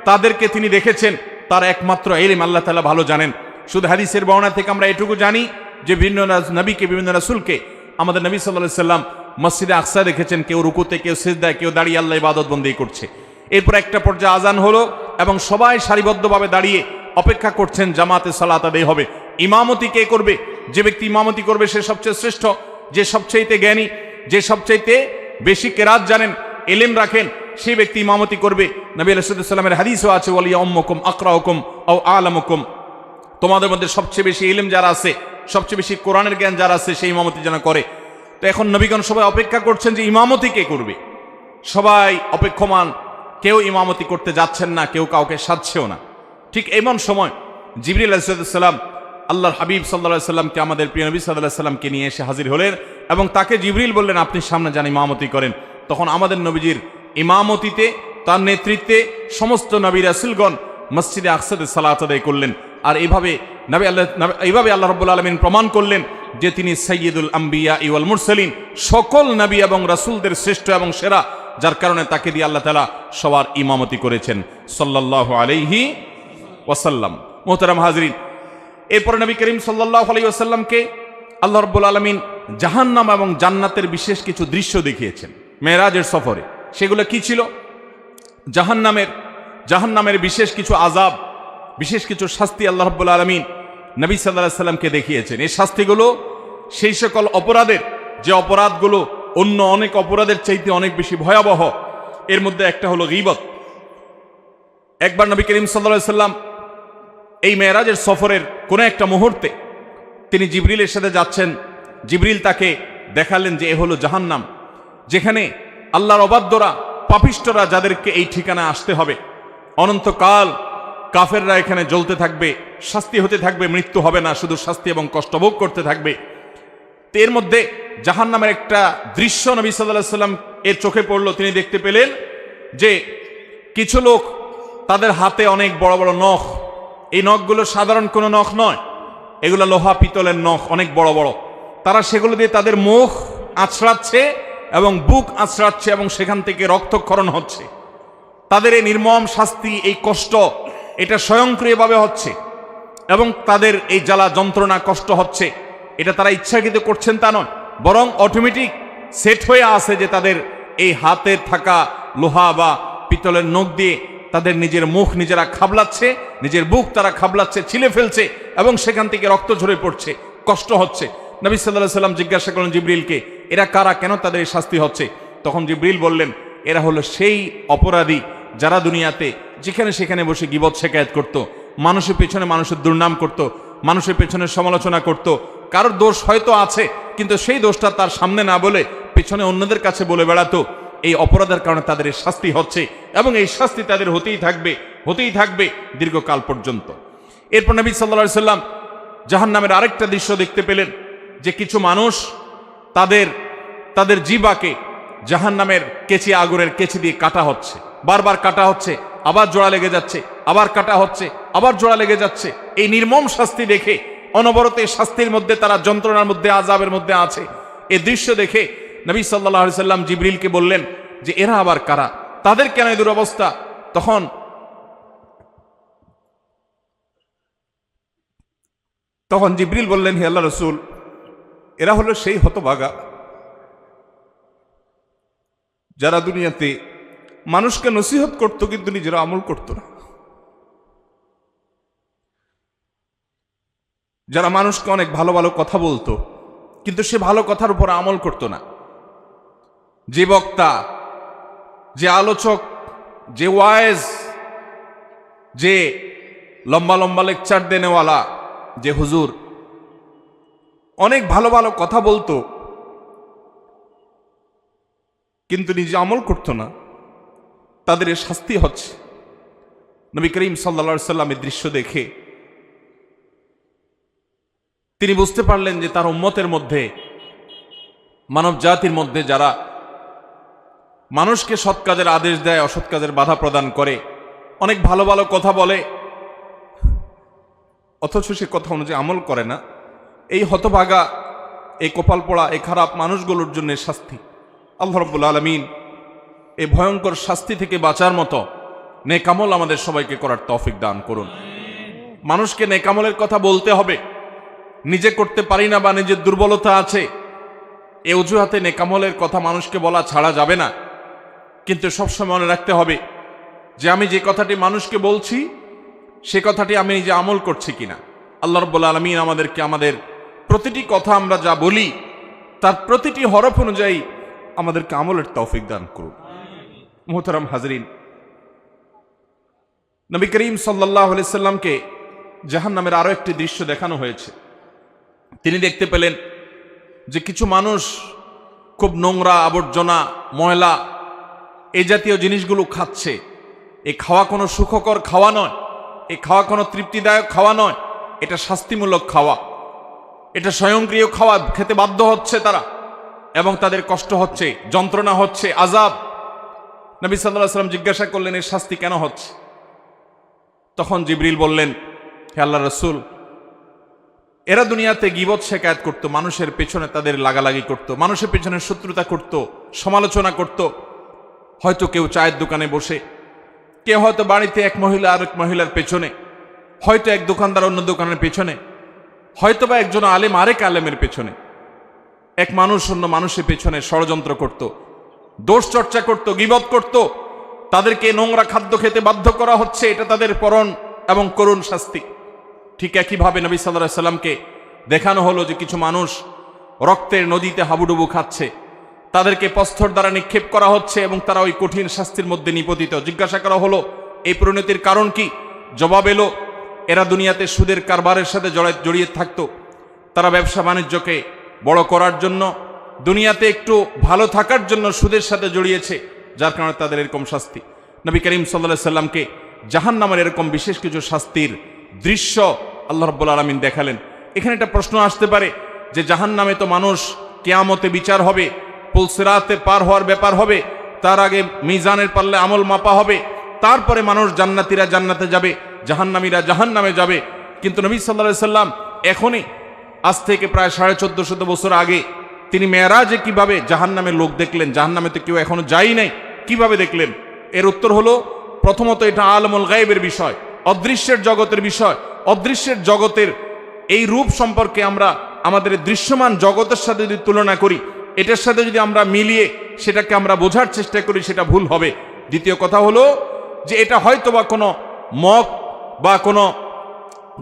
তাদেরকে তিনি দেখেছেন, তার একমাত্র ইলম আল্লাহ তাআলা ভালো জানেন। শুধু হাদিসের বর্ণনা থেকে আমরা এটুকু জানি যে বিভিন্ন নবীকে, বিভিন্ন রাসূলকে আমাদের নবী সাল্লাল্লাহু আলাইহি সাল্লাম মসজিদে আকসা দেখেছেন, কেউ রুকুতে, কেউ সিজদায়, কেউ দাঁড়িয়ে আল্লাহ ইবাদত বন্দেগী করছে। এরপর একটা পর্যায়ে আজান হলো এবং সবাই সারিবদ্ধভাবে দাঁড়িয়ে অপেক্ষা করছেন জামাতে সালাত আদায় হবে। ইমামতি কে করবে? যে ব্যক্তি ইমামতি করবে সে সবচেয়ে শ্রেষ্ঠ, যে সবচাইতে জ্ঞানী, যে সবচাইতে বেশি কেরাত জানেন, ইলম রাখেন, সেই ব্যক্তি ইমামতি করবে। নবী আলাইহিস সালামের হাদিসও আছে, ওয়ালিয়া উম্মুকুম আকরাউকুম আও আলামুকুম, তোমাদের মধ্যে সবচেয়ে বেশি ইলম যারা আছে, সবচেয়ে বেশি কোরআনের জ্ঞান যারা আছে, সেই ইমামতি যেন করে। তো এখন নবীগণ সবাই অপেক্ষা করছেন যে ইমামতি কে করবে। সবাই অপেক্ষমান, কেউ ইমামতি করতে যাচ্ছেন না, কেউ কাউকে সাধছেও না। ঠিক এমন সময় জিবরিল আলাইহিস সালাম আল্লাহর হাবিব সাল্লাল্লাহু আলাইহি সাল্লামকে, আমাদের প্রিয় নবী সাল্লাল্লাহু আলাইহি সাল্লামকে নিয়ে এসে হাজির হলেন এবং তাকে জিবরিল বললেন, আপনি সামনে যান, ইমামতি করেন। তখন আমাদের নবীজির ইমামতিতে, তার নেতৃত্বে সমস্ত নবী রাসূলগণ মসজিদে আকসাতে সালাত আদায় করলেন। আর এইভাবে আল্লাহ রাব্বুল আলামিন প্রমাণ করলেন যে তিনি সাইয়্যিদুল আম্বিয়া ওয়াল মুরসালিন, সকল নবী এবং রাসূলদের শ্রেষ্ঠ এবং সেরা, যার কারণে তাকে দিয়ে আল্লাহ তাআলা সবার ইমামতি করেছেন সাল্লাল্লাহু আলাইহি ওয়াসাল্লাম। মুহতারাম হাজরিন, এরপর নবী করিম সাল্লাল্লাহু আলাইহি ওয়াসাল্লামকে আল্লাহ রাব্বুল আলামিন জাহান্নাম এবং জান্নাতের বিশেষ কিছু দৃশ্য দেখিয়েছেন মেরাজের সফরে। সেগুলো কি ছিল? জাহান্নামের বিশেষ কিছু আযাব, বিশেষ কিছু শাস্তি আল্লাহ রাব্বুল আলামিন নবী সাল্লাল্লাহু আলাইহি সাল্লামকে দেখিয়েছেন। এই শাস্তিগুলো সেই সকল অপরাধের, যে অপরাধগুলো অন্য অনেক অপরাধের চাইতে অনেক বেশি ভয়াবহ। এর মধ্যে একটা হলো গীবত। একবার নবী করিম সাল্লাল্লাহু আলাইহি সাল্লাম এই মেরাজের সফরের কোন একটা মুহূর্তে তিনি জিবরিলের সাথে যাচ্ছেন। জিবরিল তাকে দেখালেন যে এ হলো জাহান্নাম, যেখানে আল্লাহর অবাধ্যরা, পাপিষ্ঠরা, যাদেরকে এই ঠিকানায় আসতে হবে, অনন্তকাল কাফেররা এখানে জ্বলতে থাকবে, শাস্তি হতে থাকবে, মৃত্যু হবে না, শুধু শাস্তি এবং কষ্ট ভোগ করতে থাকবে। এর মধ্যে জাহান্নামের একটা দৃশ্য নবী সাল্লাল্লাহু আলাইহি সাল্লাম এর চোখে পড়লো। তিনি দেখতে পেলেন যে কিছু লোক, তাদের হাতে অনেক বড় বড় নখ। এই নখগুলো সাধারণ কোনো নখ নয়, এগুলো লোহা পিতলের নখ, অনেক বড় বড়। তারা সেগুলো দিয়ে তাদের মুখ আঁচড়াচ্ছে এবং বুক আঁচড়াচ্ছে এবং সেখান থেকে রক্তক্ষরণ হচ্ছে। তাদের এই নির্মম শাস্তি, এই কষ্ট, এটা স্বয়ংক্রিয়ভাবে হচ্ছে এবং তাদের এই জ্বালা যন্ত্রণা কষ্ট হচ্ছে, এটা তারা ইচ্ছাকৃত করছেন তা নয়, বরং অটোমেটিক সেট হয়ে আছে যে তাদের এই হাতে থাকা লোহা বা পিতলের নখ দিয়ে তাদের নিজের মুখ নিজেরা খাবলাচ্ছে, নিজের বুক তারা খাবলাচ্ছে, ছিলে ফেলছে এবং সেখান থেকে রক্ত ঝরে পড়ছে, কষ্ট হচ্ছে। নবী সাল্লাল্লাহু আলাইহি সাল্লাম জিজ্ঞাসা করলেন জিবরিলকে, এরা কারা, কেন তাদের এই শাস্তি হচ্ছে? তখন জিবরিল বললেন, এরা হলো সেই অপরাধী যারা দুনিয়াতে যেখানে সেখানে বসে গীবত শেকায়েত করত, মানুষের পেছনে মানুষের দুর্নাম করত, মানুষের পেছনে সমালোচনা করত। কারোর দোষ হয়তো আছে, কিন্তু সেই দোষটা তার সামনে না বলে পেছনে অন্যদের কাছে বলে বেড়াতো। এই অপরাধের কারণে তাদের এই শাস্তি হচ্ছে এবং এই শাস্তি তাদের হতেই থাকবে দীর্ঘকাল পর্যন্ত। এরপর নবী সাল্লাল্লাহু আলাইহি সাল্লাম জাহান্নামের আরেকটা দৃশ্য দেখতে পেলেন যে কিছু মানুষ তাদের জিহ্বাকে জাহান্নামের কেচি, আগুনের কেচি দিয়ে কাটা হচ্ছে, বারবার কাটা হচ্ছে, আবার জোড়া লেগে যাচ্ছে, আবার কাটা হচ্ছে, আবার জোড়া লেগে যাচ্ছে। এই নির্মম শাস্তি দেখে, অনবরত এই শাস্তির মধ্যে তারা যন্ত্রণার মধ্যে, আযাবের মধ্যে আছে, এই দৃশ্য দেখে নবী সাল্লাল্লাহু আলাইহি সাল্লাম জিবরিলকে বললেন যে এরা আবার কারা, তাদের কেন এই দুরবস্থা? তখন জিবরিল বললেন, হে আল্লাহর রাসূল, এরা হলো সেই হতভাগা যারা দুনিয়াতে মানুষকে নসিহত করত কিন্তু নিজেরা আমল করত না, যারা মানুষকে অনেক ভালো ভালো কথা বলতো কিন্তু সে ভালো কথার উপর আমল করত না, যে বক্তা, যে আলোচক, যে ওয়াইজ, যে লম্বা লম্বা লেকচার দেনেওয়ালা, যে হুজুর অনেক ভালো ভালো কথা বলতো কিন্তু নিজে আমল করত না, তাদের শাস্তি হচ্ছে। নবী করিম সাল্লাল্লাহু আলাইহি সাল্লামের দৃশ্য দেখে তিনি বুঝতে পারলেন যে তার উম্মতের মধ্যে, মানব জাতির মধ্যে যারা মানুষকে সৎ কাজের আদেশ দেয়, অসৎ কাজের বাধা প্রদান করে, অনেক ভালো ভালো কথা বলে অথচ সে কথা অনুযায়ী আমল করে না, এই হতভাগা, এই কপাল পোড়া, এই খারাপ মানুষগুলোর জন্য শাস্তি। আল্লাহ রাব্বুল আলামিন এই ভয়ঙ্কর শাস্তি থেকে বাঁচার মতো নেক আমল আমাদের সবাইকে করার তৌফিক দান করুন। মানুষকে নেক আমলের কথা বলতে হবে, নিজে করতে পারি না বা নিজের দুর্বলতা আছে এই অজুহাতে নেক আমলের কথা মানুষকে বলা ছাড়া যাবে না। কিন্তু সবসময় মনে রাখতে হবে যে আমি যে কথাটি মানুষকে বলছি সে কথাটি আমি নিজে আমল করছি কিনা। আল্লাহ রাব্বুল আলামিন আমাদেরকে আমাদের প্রতিটি কথা আমরা যা বলি তার প্রতিটি হরফ অনুযায়ী আমাদেরকে আমলের তৌফিক দান করুন। মুহতারাম হাজরিন, নবী করিম সাল্লাল্লাহু আলাইহি সাল্লামকে জাহান্নামের আরো একটি দৃশ্য দেখানো হয়েছে। তিনি দেখতে পেলেন যে কিছু মানুষ খুব নোংরা, আবর্জনা, ময়লা এই জাতীয় জিনিসগুলো খাচ্ছে। এই খাওয়া কোনো সুখকর খাওয়া নয়, এই খাওয়া কোনো তৃপ্তিদায়ক খাওয়া নয়, এটা শাস্তিমূলক খাওয়া, এটা স্বয়ংক্রিয় খাওয়া। খেতে বাধ্য হচ্ছে তারা এবং তাদের কষ্ট হচ্ছে, যন্ত্রণা হচ্ছে, আযাব। নবী সাল্লাল্লাহু আলাইহি ওয়াসাল্লাম জিজ্ঞাসা করলেন এর শাস্তি কেন হচ্ছে? তখন জিবরিল বললেন, হে আল্লাহর রাসূল, এরা দুনিয়াতে গীবত শিকায়াত করত, মানুষের পেছনে তাদের লাগালাগি করত, মানুষের পেছনে শত্রুতা করত, সমালোচনা করত। হয়তো কেউ চায়ের দোকানে বসে, কেউ হয়তো বাড়িতে এক মহিলা আরেক মহিলার পেছনে, হয়তো এক দোকানদার অন্য দোকানের পেছনে, হয়তো বা একজন আলেম আরেক আলেমের পেছনে, এক মানুষ অন্য মানুষের পেছনে ষড়যন্ত্র করত, দোষ চর্চা করত, গীবত করত। তাদেরকে নোংরা খাদ্য খেতে বাধ্য করা হচ্ছে, এটা তাদের পরণ এবং করুণ শাস্তি। ঠিক একইভাবে নবী সাল্লাল্লাহু আলাইহি সাল্লামকে দেখানো হলো যে কিছু মানুষ রক্তের নদীতে হাবুডুবু খাচ্ছে, তাদেরকে প্রস্তর দ্বারা নিক্ষেপ করা হচ্ছে এবং তারা ওই কঠিন শাস্তির মধ্যে নিপতিত। জিজ্ঞাসা করা হলো এই পরিণতির কারণ কি? জবাব এলো এরা দুনিয়াতে সুদের কারবারের সাথে জড়িয়ে থাকতো, তারা ব্যবসা বাণিজ্যকে বড় করার জন্য, দুনিয়াতে একটু ভালো থাকার জন্য সুদের সাথে জড়িয়েছে, যার কারণে তাদের এরকম শাস্তি। নবী করিম সাল্লাল্লাহু আলাইহি সাল্লামকে জাহান্নামের এরকম বিশেষ কিছু শাস্তির দৃশ্য আল্লাহ রাব্বুল আলামিন দেখালেন। এখানে একটা প্রশ্ন আসতে পারে যে জাহান্নামে তো মানুষ কিয়ামতে বিচার হবে, পুলসিরাতে পার হওয়ার ব্যাপার হবে, তার আগে মিজানের পাল্লে আমল মাপা হবে, তারপরে মানুষ জান্নাতীরা জান্নাতে যাবে, জাহান্নামীরা জাহান্নামে যাবে। কিন্তু নবী সাল্লাল্লাহু আলাইহি সাল্লাম এখনই, আজ থেকে প্রায় 1450 বছর আগে তিনি মেরাজে কিভাবে জাহান্নামের লোক দেখলেন? জাহান্নামে তো কেউ এখনো যাই নাই, কিভাবে দেখলেন? এর উত্তর হলো, প্রথমত এটা আলমুল গায়বের বিষয়, অদৃশ্যের জগতের বিষয়। অদৃশ্যের জগতের এই রূপ সম্পর্কে আমরা আমাদের দৃশ্যমান জগতের সাথে যদি তুলনা করি, এটার সাথে যদি আমরা মিলিয়ে সেটাকে আমরা বোঝার চেষ্টা করি, সেটা ভুল হবে। দ্বিতীয় কথা হলো যে এটা হয়তো বা কোনো মক বা কোনো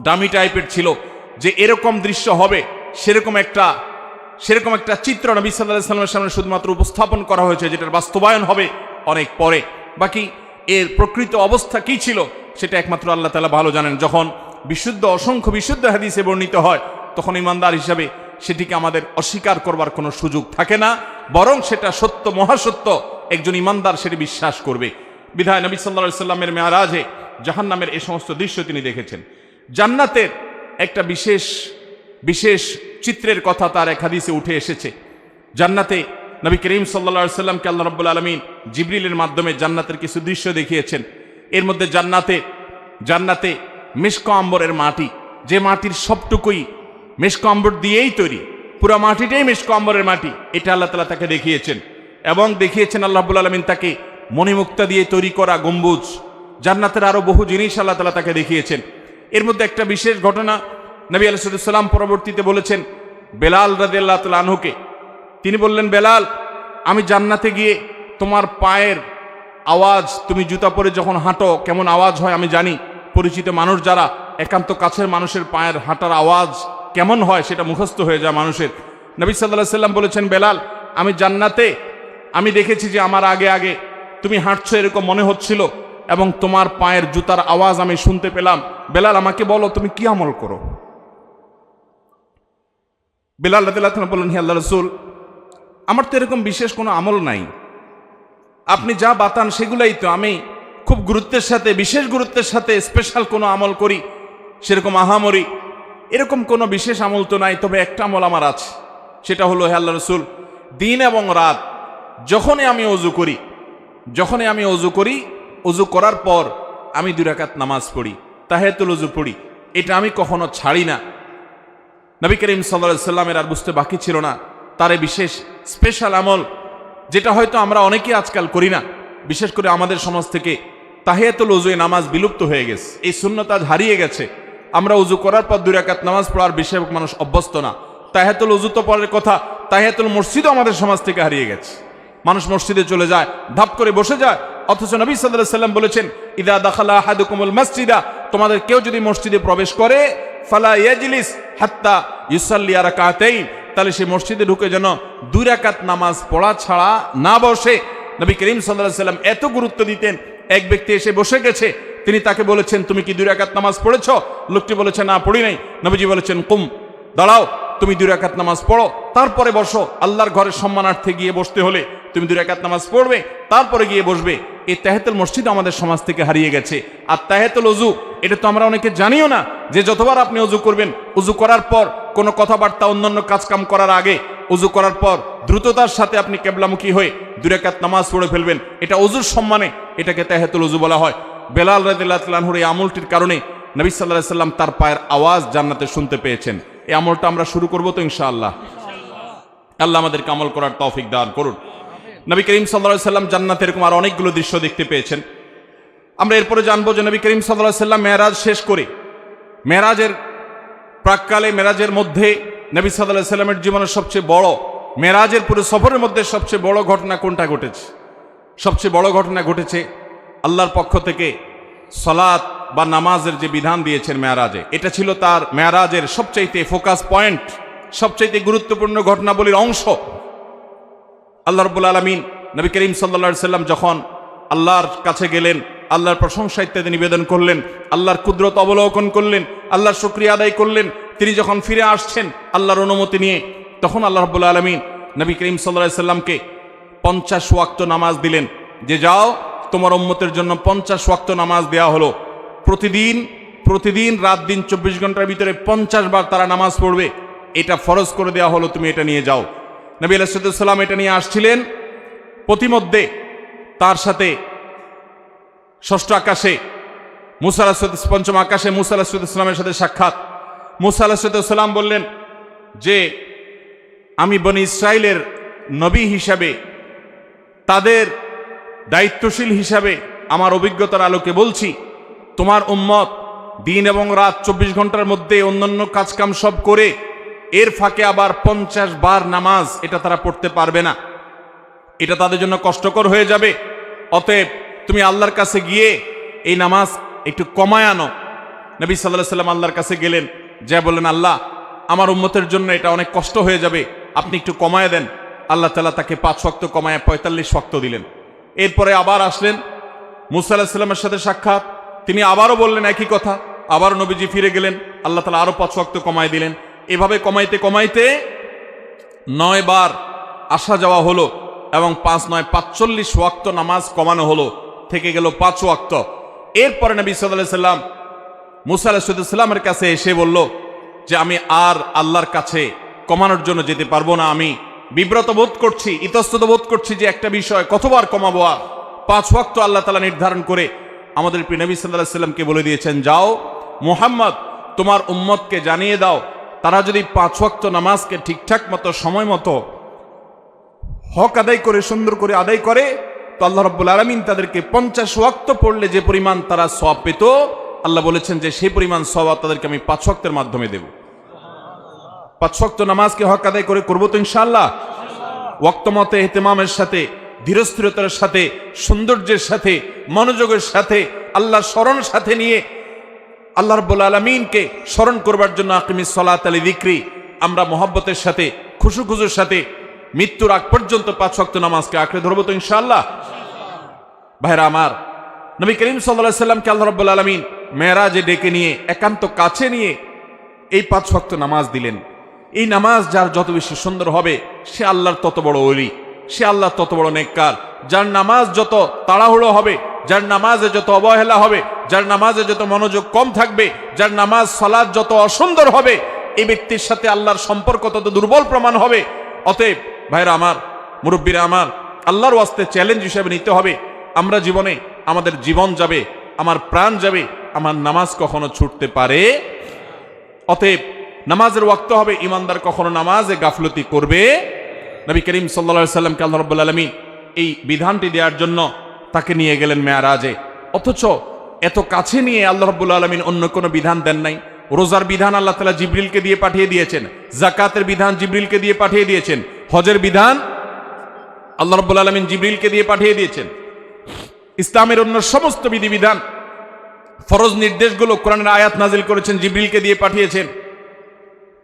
দামি টাইপের ছিল, যে এরকম দৃশ্য হবে সেরকম একটা চিত্র নবী সাল্লাল্লাহু আলাইহি ওয়াসাল্লামের সামনে শুধুমাত্র উপস্থাপন করা হয়েছে, যেটার বাস্তবায়ন হবে অনেক পরে। বাকি এর প্রকৃত অবস্থা কি ছিল সেটা একমাত্র আল্লাহ তাআলা ভালো জানেন। যখন অসংখ্য বিশুদ্ধ হাদিসে বর্ণিত হয়, তখন ঈমানদার হিসাবে সেটিকে আমাদের অস্বীকার করবার কোনো সুযোগ থাকে না, বরং সেটা সত্য, মহাসত্য। একজন ঈমানদার সেটি বিশ্বাস করবে। বিধায় নবী সাল্লাল্লাহু আলাইহি ওয়াসাল্লামের মেরাজে জাহান্নামের এই সমস্ত দৃশ্য তিনি দেখেছেন। জান্নাতের একটা বিশেষ চিত্রের কথা তার এক হাদিসে উঠে এসেছে। জান্নাতে নবী করিম সাল্লাল্লাহু আলাইহি ওয়াসাল্লামকে আল্লাহ রাব্বুল আলামিন জিবরিলের মাধ্যমে জান্নাতের কিছু দৃশ্য দেখিয়েছেন। এর মধ্যে জান্নাতে মিশক আম্বরের মাটি, যে মাটির সবটুকুই মিশক আম্বর দিয়েই তৈরি, পুরো মাটিটাই মিশক আম্বরের মাটি, এটা আল্লাহ তাআলা তাকে দেখিয়েছেন। এবং দেখিয়েছেন আল্লাহ রাব্বুল আলামিন তাকে মণিমুক্তা দিয়ে তৈরি করা গম্বুজ। জান্নাতের আরো বহু জিনিস আল্লাহ তাআলা তাকে দেখিয়েছেন। এর মধ্যে একটা বিশেষ ঘটনা নবী আলাইহিস সালাম পরবর্তীতে বলেছেন বেলাল রাদিয়াল্লাহু তাআলা আনহুকে। তিনি বললেন, বেলাল, আমি জান্নাতে গিয়ে তোমার পায়ের আওয়াজ, তুমি জুতা পরে যখন হাঁটো কেমন আওয়াজ হয় আমি জানি। পরিচিত মানুষ যারা, একান্ত কাছের মানুষের পায়ের হাঁটার আওয়াজ কেমন হয় সেটা মুখস্থ হয়ে যায় মানুষের। নবী সাল্লাল্লাহু আলাইহি সাল্লাম বলেছেন, বেলাল, আমি জান্নাতে আমি দেখেছি যে আমার আগে আগে তুমি হাঁটছো এরকম মনে হচ্ছিল এবং তোমার পায়ের জুতার আওয়াজ আমি শুনতে পেলাম। বেলাল, আমাকে বলো তুমি কি আমল করো? বেলাল রাদিয়াল্লাহু আনহু বললেন, হে আল্লাহর রাসূল, আমার তো এরকম বিশেষ কোনো আমল নাই, আপনি যা বাতান সেগুলাই তো। আমি খুব গুরুত্বের সাথে, বিশেষ গুরুত্বের সাথে স্পেশাল কোনো আমল করি সেরকম আহামরি এরকম কোনো বিশেষ আমল তো নাই। তবে একটা আমল আমার আছে, সেটা হলো, হে আল্লাহর রাসূল, দিন এবং রাত যখনই আমি অজু করি, অজু করার পর আমি 2 রাকাত নামাজ পড়ি, তাহিয়াতুল ওযু পড়ি। এটা আমি কখনো ছাড়ি না। নবী করিম সাল্লাল্লাহু আলাইহি সাল্লামের আর বুঝতে বাকি ছিল না তার এই বিশেষ স্পেশাল আমল, যেটা হয়তো আমরা অনেকেই আজকাল করি না। বিশেষ করে আমাদের সমাজ থেকে তাহিয়াতুল ওযু নামাজ বিলুপ্ত হয়ে গেছে, এই সুন্নাত আজ হারিয়ে গেছে। আমরা ওযু করার পর 2 রাকাত নামাজ পড়ার বেশিরভাগ মানুষ অভ্যস্ত না। তাহিয়াতুল ওযু তো পরের কথা, তাহিয়াতুল মসজিদও আমাদের সমাজ থেকে হারিয়ে গেছে। মানুষ মসজিদে চলে যায়, ধাপ করে বসে যায়, অথচ নবী সাল্লাল্লাহু আলাইহি সাল্লাম বলেছেন, ইদা দাখালা আহাদুকুমুল মসজিদা, তোমাদের কেউ যদি মসজিদে প্রবেশ করে, ফালা ইয়াজলিস হাত্তা ইউসাল্লি রাকাতাইন, তাহলে সেই মসজিদে ঢুকে যেন 2 রাকাত নামাজ পড়া ছাড়া না বসে। নবী করিম সাল্লাল্লাহু আলাইহি সাল্লাম এত গুরুত্ব দিতেন। এক ব্যক্তি এসে বসে গেছে, তিনি তাকে বলেছেন, তুমি কি 2 রাকাত নামাজ পড়েছো? লোকটি বলেছে, না পড়ি নাই। নবীজি বলেছেন, কুম, দাঁড়াও, তুমি 2 রাকাত নামাজ পড়ো, তারপরে বসো। আল্লাহর ঘরের সম্মানার্থে গিয়ে বসতে হলে তুমি 2 রাকাত নামাজ পড়বে, তারপরে গিয়ে বসবে। এই তাহিয়াতুল মসজিদ আমাদের সমাজ থেকে হারিয়ে গেছে। আর তাহিয়াতুল ওযু, এটা তো আমরা অনেকে জানিও না, যে যতবার আপনি ওযু করবেন, ওযু করার পর কোনো কথাবার্তা অন্যান্য কাজকাম করার আগে, ওযু করার পর দ্রুততার সাথে আপনি কিবলামুখী হয়ে 2 রাকাত নামাজ পড়ে ফেলবেন। এটা ওযুর সম্মানে, এটাকে তাহিয়াতুল ওযু বলা হয়। বেলাল রাদিয়াল্লাহু তাআলা আনহুর এই আমলটির কারণে নবী সাল্লাল্লাহু আলাইহি সাল্লাম তার পায়ের আওয়াজ জান্নাতে শুনতে পেয়েছেন। এই আমলটা আমরা শুরু করব তো ইনশাআল্লাহ। আল্লাহ আমাদেরকে আমল করার তৌফিক দান করুন। নবী করিম সাল্লাল্লাহু আলাইহি সাল্লাম জান্নাতে এরকম আর অনেকগুলো দৃশ্য দেখতে পেয়েছেন। আমরা এরপরে জানবো যে নবী করিম সাল্লাল্লাহু আলাইহি সাল্লাম মেরাজ শেষ করে, মেরাজের প্রাককালে, মেরাজের মধ্যে নবী সাল্লাল্লাহু আলাইহি সাল্লামের জীবনের সবচেয়ে বড়, মেরাজের পুরো সফরের মধ্যে সবচেয়ে বড় ঘটনা কোনটা ঘটেছে? সবচেয়ে বড় ঘটনা ঘটেছে আল্লাহর পক্ষ থেকে সালাত বা নামাজের যে বিধান দিয়েছেন মেরাজে। এটা ছিল তার মেরাজের সবচাইতে ফোকাস পয়েন্ট, সবচাইতে গুরুত্বপূর্ণ ঘটনাবলীর অংশ। আল্লাহ রাব্বুল আলামিন নবী করিম সাল্লাল্লাহু আলাইহি সাল্লাম যখন আল্লাহর কাছে গেলেন, আল্লাহর প্রশংসা ইত্যাদি নিবেদন করলেন, আল্লাহর কুদরত অবলোকন করলেন, আল্লাহর শুকরিয়া আদায় করলেন। তিনি যখন ফিরে আসছেন আল্লাহর অনুমতি নিয়ে, তখন আল্লাহ রাব্বুল আলামিন নবী করিম সাল্লাল্লাহু আলাইহি সাল্লামকে 50 ওয়াক্ত নামাজ দিলেন, যে যাও তোমার উম্মতের জন্য 50 ওয়াক্ত নামাজ দেওয়া হলো। প্রতিদিন রাত দিন 24 ঘন্টার ভিতরে 50 বার তারা নামাজ পড়বে, এটা ফরজ করে দেওয়া হলো, তুমি এটা নিয়ে যাও। নবী আলাইহিস সালাম এটা নিয়ে আসছিলেন। প্রতিমধ্যে তার সাথে ষষ্ঠ আকাশে মুসা আলাইহিস, পঞ্চম আকাশে মুসা আলাইহিস সালামের সাথে সাক্ষাৎ। মুসা আলাইহিস সালাম বললেন যে, আমি বনি ইসরাইলের নবী হিসাবে, তাদের দায়িত্বশীল হিসাবে আমার অভিজ্ঞতার আলোকে বলছি, তোমার উম্মত দিন এবং রাত 24 ঘন্টার মধ্যে অন্যান্য কাজকাম সব করে এর ফাঁকে আবার 50 বার নামাজ, এটা তারা পড়তে পারবে না, এটা তাদের জন্য কষ্টকর হয়ে যাবে। অতএব তুমি আল্লাহর কাছে গিয়ে এই নামাজ একটু কমায় আনো। নবী সাল্লাল্লাহু আলাইহি সাল্লাম আল্লাহর কাছে গেলেন, যা বললেন, আল্লাহ, আমার উম্মতের জন্য এটা অনেক কষ্ট হয়ে যাবে, আপনি একটু কমায় দেন। আল্লাহ তাআলা তাকে 5 ওয়াক্ত কমায় 45 ওয়াক্ত দিলেন। এরপরে আবার আসলেন, মুসা আলাইহিস সালামের সাথে সাক্ষাৎ, তিনি আবারও বললেন একই কথা, আবারও নবীজি ফিরে গেলেন, আল্লাহ তাআলা আরো 5 ওয়াক্ত কমায় দিলেন। এভাবে কমাইতে কমাইতে 9 বার আসা যাওয়া হলো এবং 5 9 45 ওয়াক্ত নামাজ কমানো হলো, থেকে গেল 5 ওয়াক্ত। এরপরে নবী সাল্লাল্লাহু আলাইহি সাল্লাম মুসা আলাইহিস সালামের কাছে এসে বলল যে, আমি আর আল্লাহর কাছে কমানোর জন্য যেতে পারবো না, আমি বিব্রত বোধ করছি, ইতস্তত বোধ করছি যে একটা বিষয় কতবার কমাবো। 5 ওয়াক্ত আল্লাহ তাআলা নির্ধারণ করে আমাদের প্রিয় নবী সাল্লাল্লাহু আলাইহি সাল্লামকে বলে দিয়েছেন, যাও মুহাম্মদ, তোমার উম্মতকে জানিয়ে দাও, তারা যদি 5 ওয়াক্ত নামাজকে ঠিকঠাক মতো সময় মতো হক আদায় করে, সুন্দর করে আদায় করে, তো আল্লাহ রাব্বুল আলামিন তাদেরকে 50 ওয়াক্ত পড়লে যে পরিমাণ তারা সওয়াব পেত, আল্লাহ বলেছেন যে সেই পরিমাণ সওয়াব তাদেরকে আমি 5 ওয়াক্তের মাধ্যমে দেব। 5 ওয়াক্ত নামাজকে হক আদায় করে করবো তো ইনশাআল্লাহ। ওয়াক্ত মতে ইহতিমামের সাথে ধীরস্থিরতার সাথে, সৌন্দর্যের সাথে, মনোযোগের সাথে, আল্লাহর স্মরণ সাথে নিয়ে আল্লাহ রাব্বুল আলামিনকে স্মরণ করবার জন্য আকিমিস সালাত আলি যিকরি, আমরা মহব্বতের সাথে, খুশুখুজুর সাথে মৃত্যুর আগ পর্যন্ত 5 ওয়াক্ত নামাজকে আঁকড়ে ধরবো তো ইনশাআল্লাহ। ভাইরা আমার, নবী করিম সাল্লাল্লাহু আলাইহি সাল্লামকে আল্লাহ রাব্বুল আলামিন মেরাজে ডেকে নিয়ে একান্ত কাছে নিয়ে এই 5 ওয়াক্ত নামাজ দিলেন। এই নামাজ যার যত বেশি সুন্দর হবে, সে আল্লাহর তত বড় ওলি, সে আল্লাহর তত বড় নেককার। যার নামাজ যত তাড়াহুড়ো হবে, যার নামাজে যত অবহেলা হবে, যার নামাজে যত মনোযোগ কম থাকবে, যার নামাজ সালাত যত অসুন্দর হবে, এই ব্যক্তির সাথে আল্লাহর সম্পর্ক তত দুর্বল প্রমাণ হবে। অতএব ভাইরা আমার, মুরব্বীরা আমার, আল্লাহর ওয়াস্তে চ্যালেঞ্জ হিসেবে নিতে হবে, আমরা জীবনে আমাদের জীবন যাবে, আমার প্রাণ যাবে, আমার নামাজ কখনো ছুটতে পারে। অতএব নামাজের ওয়াক্ত হবে, ইমানদার কখনো নামাজে গাফলতি করবে। নবী করিম সাল্লাল্লাহু আলাইহি সাল্লামকে আল্লাহ রাব্বুল আলামিন এই বিধানটি দেওয়ার জন্য তাকে নিয়ে গেলেন মেরাজে। অথচ এত কাছে নিয়ে আল্লাহ রাব্বুল আলামিন অন্য কোনো বিধান দেন নাই। রোজার বিধান আল্লাহ তাআলা জিবরিলকে দিয়ে পাঠিয়ে দিয়েছেন, যাকাতের বিধান জিবরিলকে দিয়ে পাঠিয়ে দিয়েছেন, হজের বিধান আল্লাহ রাব্বুল আলামিন জিবরিলকে দিয়ে পাঠিয়ে দিয়েছেন। ইসলামের অন্য সমস্ত বিধিবিধান, ফরজ নির্দেশগুলো কোরআনের আয়াত নাজিল করেছেন, জিবরিলকে দিয়ে পাঠিয়েছেন।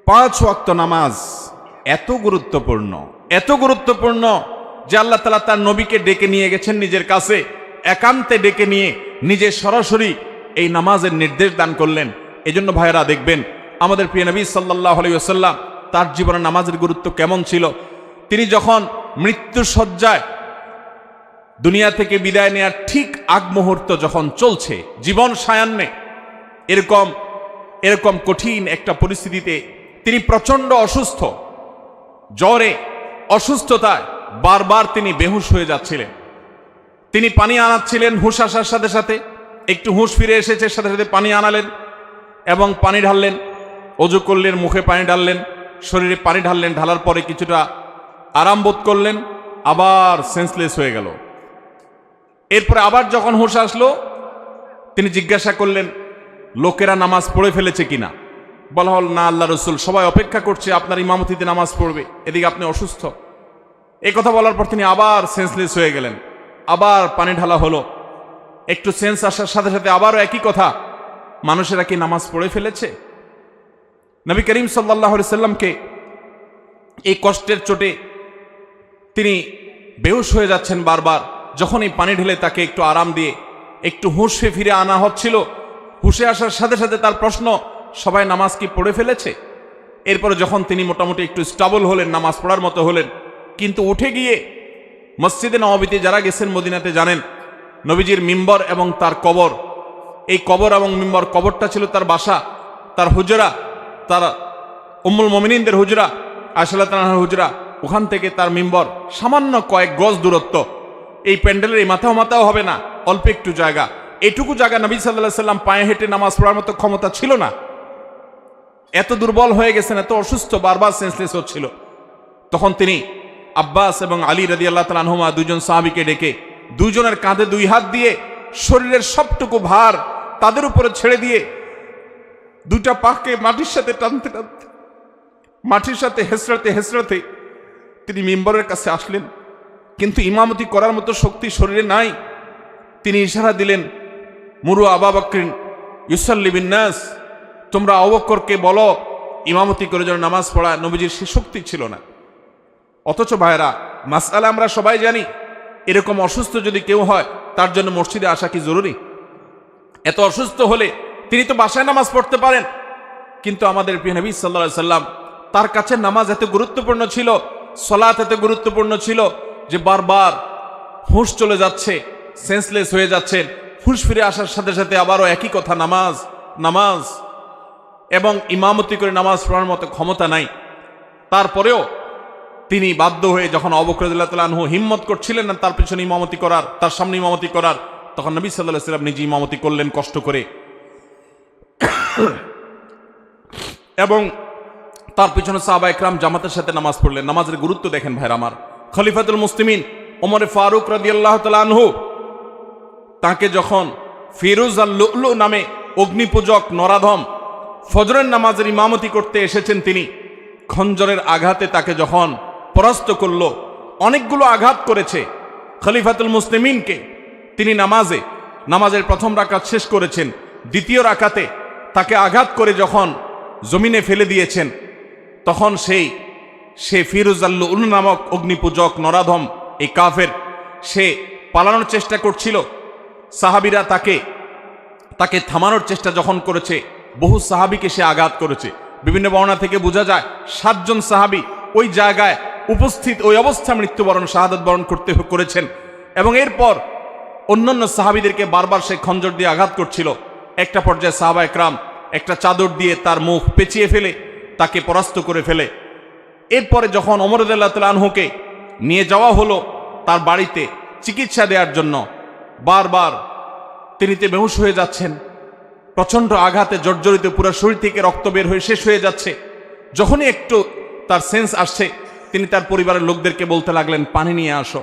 5 ওয়াক্ত নামাজ এত গুরুত্বপূর্ণ, এত গুরুত্বপূর্ণ যে আল্লাহ তাআলা তার নবীকে ডেকে নিয়ে গেছেন নিজের কাছে, একান্তে ডেকে নিয়ে নিজে সরাসরি এই নামাজের নির্দেশ দান করলেন। এজন্য ভাইয়েরা দেখবেন, আমাদের প্রিয় নবী সাল্লাল্লাহু আলাইহি ওয়াসাল্লাম তার জীবনে নামাজের গুরুত্ব কেমন ছিল। তিনি যখন মৃত্যু শয্যায় দুনিয়া থেকে বিদায় নেওয়ার ঠিক আগ মুহূর্ত যখন চলছে, জীবন সায়ান্নে, এরকম কঠিন একটা পরিস্থিতিতে তিনি প্রচন্ড অসুস্থ, জ্বরে, অসুস্থতায় বারবার তিনি বেহুশ হয়ে যাচ্ছিলেন। তিনি পানি আনাচ্ছিলেন, হুঁশ আসার সাথে সাথে একটু হুঁশ ফিরে এসেছে, সাথে সাথে পানি আনালেন এবং পানি ঢাললেন, ওযু করলেন, মুখে পানি ঢাললেন, শরীরে পানি ঢাললেন, ঢালার পরে কিছুটা আরাম বোধ করলেন, আবার সেন্সলেস হয়ে গেল। এরপরে আবার যখন হুঁশ আসলো, তিনি জিজ্ঞাসা করলেন লোকেরা নামাজ পড়ে ফেলেছে কিনা। বলা হল, না আল্লাহ রসুল, সবাই অপেক্ষা করছে আপনার ইমামতিতে নামাজ পড়বে, এদিকে আপনি অসুস্থ। এই কথা বলার পর তিনি আবার সেন্সলেস হয়ে গেলেন, আবার পানি ঢালা হলো, একটু সেন্স আসার সাথে সাথে আবারও একই কথা, মানুষেরা কি নামাজ পড়ে ফেলেছে। নবী করিম সাল্লাল্লাহু আলাইহি সাল্লামকে এই কষ্টের চোটে তিনি বেহুশ হয়ে যাচ্ছেন বারবার। যখন এই পানি ঢেলে তাকে একটু আরাম দিয়ে একটু হুঁশে ফিরে আনা হচ্ছিল, হুঁশে আসার সাথে সাথে তার প্রশ্ন, সবাই নামাজ কি পড়ে ফেলেছে। এরপরে যখন তিনি মোটামুটি একটু স্টেবল হলেন, নামাজ পড়ার মতো হলেন, কিন্তু উঠে গিয়ে মসজিদে নববীতে যারা গেছেন মদিনাতে জানেন, নবীজির মিম্বর এবং তার কবর, এই কবর এবং মিম্বর, কবরটা ছিল তার বাসা, তার হুজরা, তার উম্মুল মুমিনিনদের হুজরা, আয়েশা রাদিয়াল্লাহু আনহার হুজরা, ওখান থেকে তার মিম্বর সামান্য কয়েক গজ দূরত্ব। এই প্যান্ডেলের এই মাথাও হবে না, অল্প একটু জায়গা। এটুকু জায়গা নবী সাল্লাল্লাহু আলাইহি সাল্লাম পায়ে হেঁটে নামাজ পড়ার মতো ক্ষমতা ছিল না। এত দুর্বল হয়ে গেছেন, এত অসুস্থ, বারবার সেন্সলেস হচ্ছিল। তখন তিনি আব্বাস এবং আলী রাদিয়াল্লাহু তাআলা আনহুমা, দুজন সাহাবীকে ডেকে দুজনের কাঁধে 2 হাত দিয়ে শরীরের সবটুকু ভার তাদের উপরে ছেড়ে দিয়ে 2টা পাকে মাটির সাথে টানতে টানতে, মাটির সাথে হেসরাতে হেসরাতে তিনি মিম্বরের কাছে আসলেন। কিন্তু ইমামতি করার মতো শক্তি শরীরে নাই। তিনি ইশারা দিলেন, মুরু আবু বকরিন ইউসাল্লি বিন নাস, তোমরা আবু বকরকে বলো ইমামতি করে যেন নামাজ পড়ায়। নবীজির সে শক্তি ছিল না। অথচ ভাইরা, মাসআলা আমরা সবাই জানি, এরকম অসুস্থ যদি কেউ হয়, তার জন্য মসজিদে আসা কি জরুরি? এত অসুস্থ হলে তিনি তো বাসায় নামাজ পড়তে পারেন। কিন্তু আমাদের প্রিয় নবী সাল্লাল্লাহু আলাইহি সাল্লাম, তার কাছে নামাজ এত গুরুত্বপূর্ণ ছিল, সালাত এত গুরুত্বপূর্ণ ছিল যে বারবার হুঁশ চলে যাচ্ছে, সেন্সলেস হয়ে যাচ্ছেন, হুঁশ ফিরে আসার সাথে সাথে আবারও একই কথা, নামাজ নামাজ, এবং ইমামতি করে নামাজ পড়ার মতো ক্ষমতা নাই। তারপরেও তিনি বাধ্য হয়ে, যখন আবু বকর রাদিয়াল্লাহু তাআলা আনহু হিম্মত করছিলেন না তার পিছনে ইমামতি করার, তার সামনে ইমামতি করার, তখন নবী সাল্লাল্লাহু আলাইহি সাল্লাম নিজে ইমামতি করলেন কষ্ট করে। এবং তার পিছনে সাহাবা ইকরাম জামাতের সাথে নামাজ পড়লেন। নামাজের গুরুত্ব দেখেন ভাইরা আমার। খলিফাতুল মুসলিমিন ওমর ফারুক রাদিয়াল্লাহু তাআলা আনহু, তাকে যখন ফিরোজ আল লুলু নামে অগ্নিপূজক নরাধম ফজরের নামাজের ইমামতি করতে এসেছেন, তিনি খঞ্জরের আঘাতে তাকে যখন পরাস্ত করল, অনেকগুলো আঘাত করেছে, খলিফাতুল মুসলিমিনকে তিনি নামাজের প্রথম রাকাত শেষ করেছেন, দ্বিতীয় রাকাতে তাকে আঘাত করে যখন জমিনে ফেলে দিয়েছেন, তখন সে ফিরুজাল্লুল নামক অগ্নিপূজক নরাধম এই কাফের সে পালানোর চেষ্টা করছিল। সাহাবীরা তাকে থামানোর চেষ্টা যখন করেছে, বহু সাহাবীকে সে আঘাত করেছে। বিভিন্ন বর্ণনা থেকে বোঝা যায় 7 জন সাহাবী ওই জায়গায় উপস্থিত ওই অবস্থায় মৃত্যুবরণ শাহাদাত বরণ করেছেন। এবং এরপর অন্যান্য সাহাবীদেরকে বারবার সে খঞ্জর দিয়ে আঘাত করছিল। একটা পর্যায়ে সাহাবা একরাম একটা চাদর দিয়ে তার মুখ পেঁচিয়ে ফেলে তাকে পরাস্ত করে ফেলে। এরপরে যখন ওমর রাদিয়াল্লাহু তাআলা আনহুকে নিয়ে যাওয়া হলো তার বাড়িতে চিকিৎসা দেওয়ার জন্য, বারবার তিনি বেহুশ হয়ে যাচ্ছেন, প্রচণ্ড আঘাতে জর্জরিত, পুরো শরীর থেকে রক্ত বের হয়ে শেষ হয়ে যাচ্ছে। যখনই একটু তার সেন্স আসছে, তিনি তার পরিবারের লোকদেরকে বলতে লাগলেন, পানি নিয়ে আসো।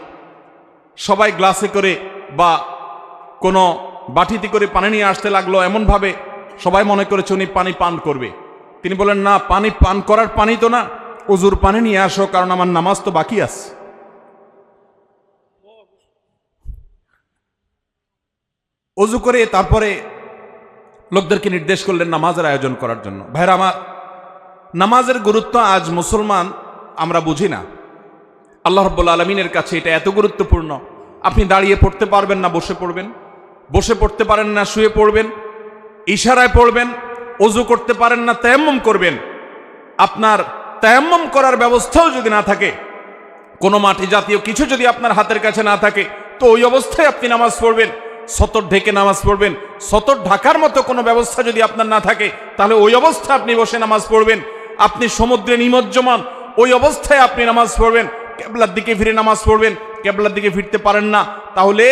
সবাই গ্লাসে করে বা কোনো বাটিতে করে পানি নিয়ে আসতে লাগলো, এমনভাবে সবাই মনে করেছে উনি পানি পান করবে। তিনি বলেন, না, পানি পান করার পানি তো না, ওযুর পানি নিয়ে আসো, কারণ আমার নামাজ তো বাকি আছে। ওযু করে তারপরে লোকদেরকে নির্দেশ করলেন নামাজের আয়োজন করার জন্য। ভাইরা আমার, নামাজের গুরুত্ব আজ মুসলমান আমরা বুঝি না। আল্লাহ রাব্বুল আলামিনের কাছে এটা এত গুরুত্বপূর্ণ। আপনি দাঁড়িয়ে পড়তে পারবেন না, বসে পড়বেন, বসে পড়তে পারেন না, শুয়ে পড়বেন, ইশারায় পড়বেন, ওযু করতে পারেন না, তায়াম্মুম করবেন। আপনার তায়াম্মুম করার ব্যবস্থাও যদি না থাকে, কোনো মাটি জাতীয় কিছু যদি আপনার হাতের কাছে না থাকে, তো ওই অবস্থায় আপনি নামাজ পড়বেন। সতর ঢেকে নামাজ পড়বেন। সতর ঢাকার মতো কোনো ব্যবস্থা যদি আপনার না থাকে, তাহলে ওই অবস্থায় আপনি বসে নামাজ পড়বেন। আপনি সমুদ্রে নিমজ্জমান, ওই অবস্থায় আপনি নামাজ পড়বেন। কিবলার দিকে ফিরে নামাজ পড়বেন। কিবলার দিকে ফিরতে পারেন না, তাহলে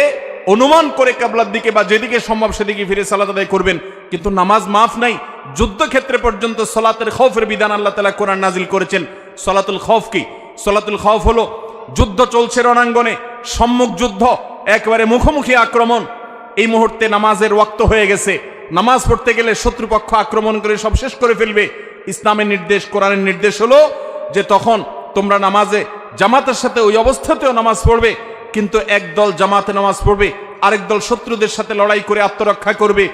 অনুমান করে কিবলার দিকে বা যেদিকে সম্ভব সেদিকে ফিরে সালাত আদায় করবেন। কিন্তু নামাজ মাফ নাই। যুদ্ধক্ষেত্রে পর্যন্ত সালাতের খৌফের বিধান আল্লাহ তাআলা কোরআন নাজিল করেছেন। সালাতুল খৌফ কি? সালাতুল খৌফ হলো যুদ্ধ চলছে রণাঙ্গনে, সম্মুখ যুদ্ধ, একেবারে মুখোমুখি আক্রমণ। এই মুহূর্তে নামাজের ওয়াক্ত হয়ে গেছে। নামাজ পড়তে গেলে শত্রুপক্ষ আক্রমণ করে সব শেষ করে ফেলবে। ইসলামের নির্দেশ, কোরআনের নির্দেশ হলো যে তখন তোমরা নামাজে জামাতের সাথে ওই অবস্থাতেও নামাজ পড়বে, কিন্তু একদল জামাতে নামাজ পড়বে, আরেক দল শত্রুদের সাথে লড়াই করে আত্মরক্ষা করবে।